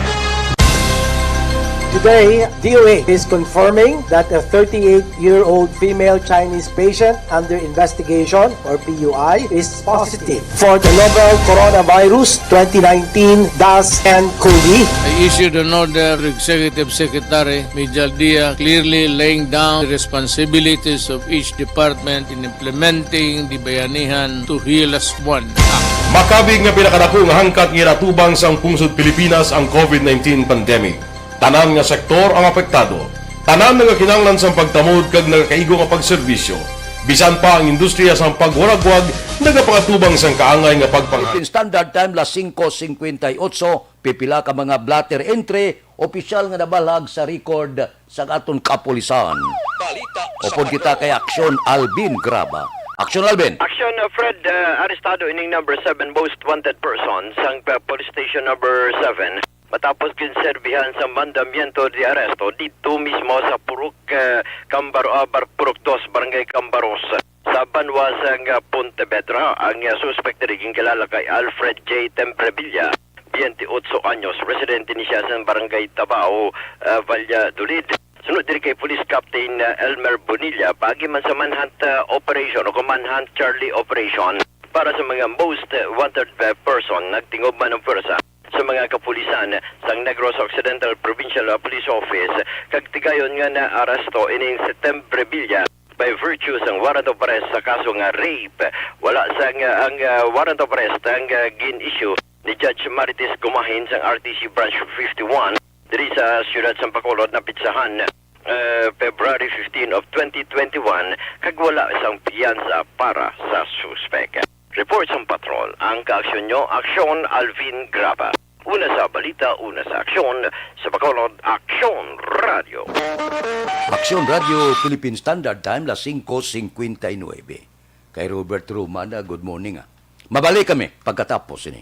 Today, DOA is confirming that a 38-year-old female Chinese patient under investigation, or PUI, is positive for the novel coronavirus 2019-nCoV. I issued an order to Executive Secretary Major Dia clearly laying down the responsibilities of each department in implementing the Bayanihan to Heal as One Act. Makabig nga pinakadako nga hangkat nga natubang sa pungsod Pilipinas ang COVID-19 pandemic. Tanan nga sektor ang apektado. Tanan nga kinahanglan sa pagtamod kag nagakaigo nga pagserbisyo. Bisan pa ang industriya sa pagwaragwag nagapangatubang sang kaangay nga Philippine Standard Time las 5:58, pipila ka mga blatter entry, opisyal nga nabalag sa record sa aton kapulisan. Upod kita kay Aksyon Alvin Graba. Aksyon Alvin. Aksyon Fred, arestado ining number 7 most wanted person sang police station number 7. Matapos kinserbihan sa mandamiento de aresto dito mismo sa Purok Purok 2, Barangay Cambaros sa Banwasang Pontevedra. Ang suspect na naging kilala kay Alfred J. Temprevilla, 28 anyos, residente ni siya sa Barangay Tabao, Valladolid. Sunod din kay Police Captain Elmer Bonilla, bagi man sa manhunt operation o manhunt Charlie operation para sa mga most wanted person, nagtingob man ng pwersa sa mga kapulisan sang Negros Occidental Provincial Police Office kag tigayon nga na aresto ining Temprevilla by virtue sang warrant of arrest sa kaso nga rape. Wala sang ang warrant of arrest ang gin-issue ni Judge Marites Gumahin sang RTC Branch 51 diri sa siyudad sa Bacolod na pitsahan February 15 of 2021 kag wala isang piyansa para sa suspect. Report sa patrol, ang kaaksyon nyo, Aksyon Alvin Graba. Una sa balita, una sa aksyon, sa Bacolod, Aksyon Radio. Aksyon Radio, Philippine Standard Time, las 5:59. Kay Robert Rumana, good morning. Mabalik kami pagkatapos ini.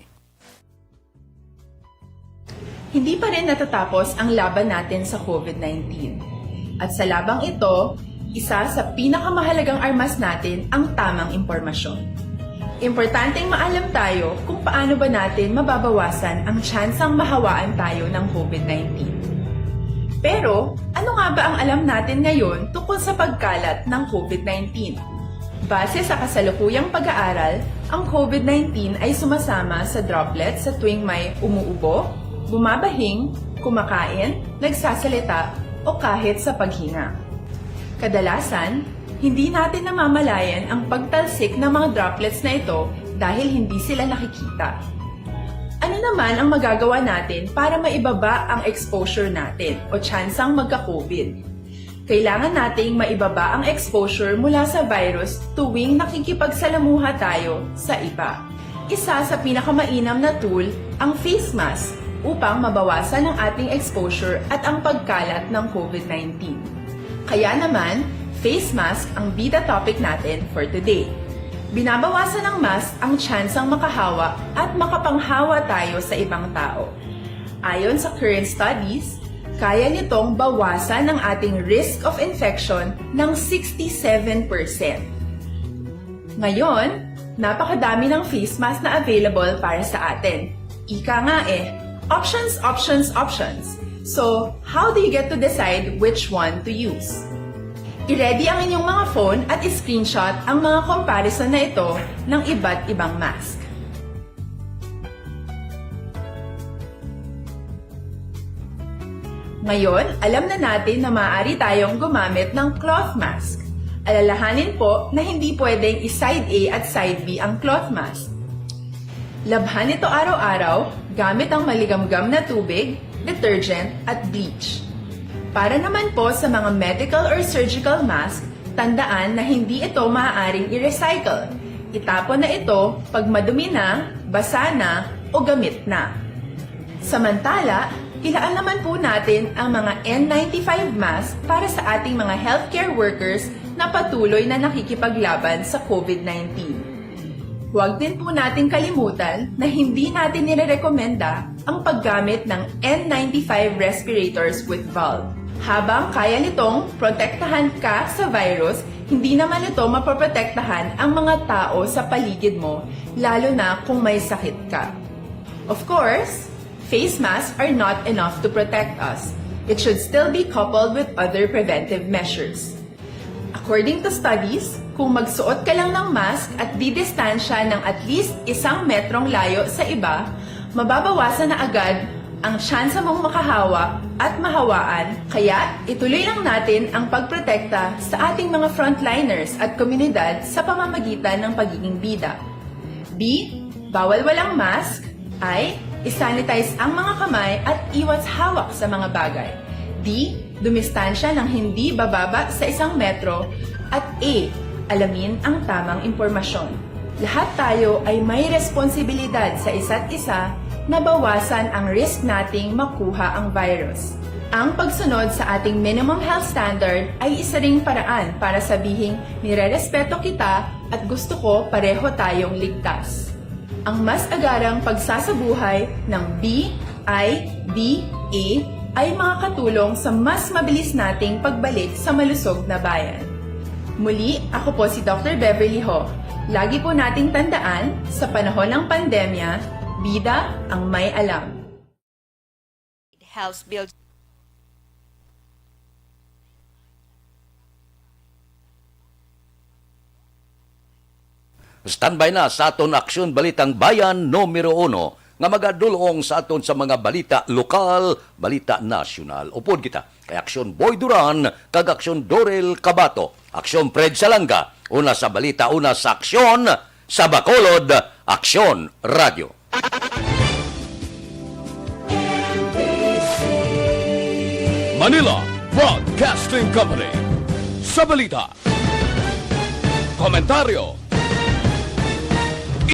Hindi pa rin natatapos ang laban natin sa COVID-19. At sa labang ito, isa sa pinakamahalagang armas natin ang tamang impormasyon. Importanteng maalam tayo kung paano ba natin mababawasan ang tsansang mahawaan tayo ng COVID-19. Pero, ano nga ba ang alam natin ngayon tungkol sa pagkalat ng COVID-19? Base sa kasalukuyang pag-aaral, ang COVID-19 ay sumasama sa droplets sa tuwing may umuubo, bumabahing, kumakain, nagsasalita, o kahit sa paghinga. Kadalasan, hindi natin namamalayan ang pagtalsik ng mga droplets na ito dahil hindi sila nakikita. Ano naman ang magagawa natin para maibaba ang exposure natin o tsansang magka-COVID? Kailangan nating maibaba ang exposure mula sa virus tuwing nakikipagsalamuha tayo sa iba. Isa sa pinakamainam na tool ang face mask upang mabawasan ang ating exposure at ang pagkalat ng COVID-19. Kaya naman, face mask ang bida topic natin for today. Binabawasan ng mask ang tsansang makahawa at makapanghawa tayo sa ibang tao. Ayon sa current studies, kaya nitong bawasan ang ating risk of infection ng 67%. Ngayon, napakadami ng face mask na available para sa atin. Ika nga options, options, options. So, how do you get to decide which one to use? I-ready ang inyong mga phone at i-screenshot ang mga comparison na ito ng iba't ibang mask. Ngayon, alam na natin na maaari tayong gumamit ng cloth mask. Alalahanin po na hindi pwedeng i-side A at side B ang cloth mask. Labhan ito araw-araw gamit ang maligamgam na tubig, detergent at bleach. Para naman po sa mga medical or surgical mask, tandaan na hindi ito maaaring i-recycle. Itapon na ito pag madumi na, basa na o gamit na. Samantala, ilaan naman po natin ang mga N95 mask para sa ating mga healthcare workers na patuloy na nakikipaglaban sa COVID-19. Huwag din po natin kalimutan na hindi natin nirerekomenda ang paggamit ng N95 respirators with valve. Habang kaya nitong protektahan ka sa virus, hindi naman ito mapoprotektahan ang mga tao sa paligid mo, lalo na kung may sakit ka. Of course, face masks are not enough to protect us. It should still be coupled with other preventive measures. According to studies, kung magsuot ka lang ng mask at didistansya ng at least 1 metrong layo sa iba, mababawasan na agad ang tsansa mong makahawa at mahawaan. Kaya ituloy lang natin ang pagprotekta sa ating mga frontliners at komunidad sa pamamagitan ng pagiging bida. B. Bawal walang mask. I. Isanitize ang mga kamay at iwas hawak sa mga bagay. D. Dumistansya ng hindi bababa sa 1 metro. At A. Alamin ang tamang impormasyon. Lahat tayo ay may responsibilidad sa isa't isa na bawasan ang risk nating makuha ang virus. Ang pagsunod sa ating minimum health standard ay isa ring paraan para sabihing nirerespeto kita at gusto ko pareho tayong ligtas. Ang mas agarang pagsasabuhay ng B, I, D, A ay makakatulong sa mas mabilis nating pagbalik sa malusog na bayan. Muli, ako po si Dr. Beverly Ho. Lagi po nating tandaan, sa panahon ng pandemya, bida ang may alam. House Bill. Standby na sa aton aksyon balitang bayan numero 1 nga magadulong sa aton sa mga balita lokal, balita nasyonal. Upod kita kay Aksyon Boy Duran kag Aksyon Dorel Cabato. Aksyon Fred Salanga, una sa balita, una sa aksyon sa Bacolod, Aksyon Radio. Manila Broadcasting Company. Sa balita, komentaryo,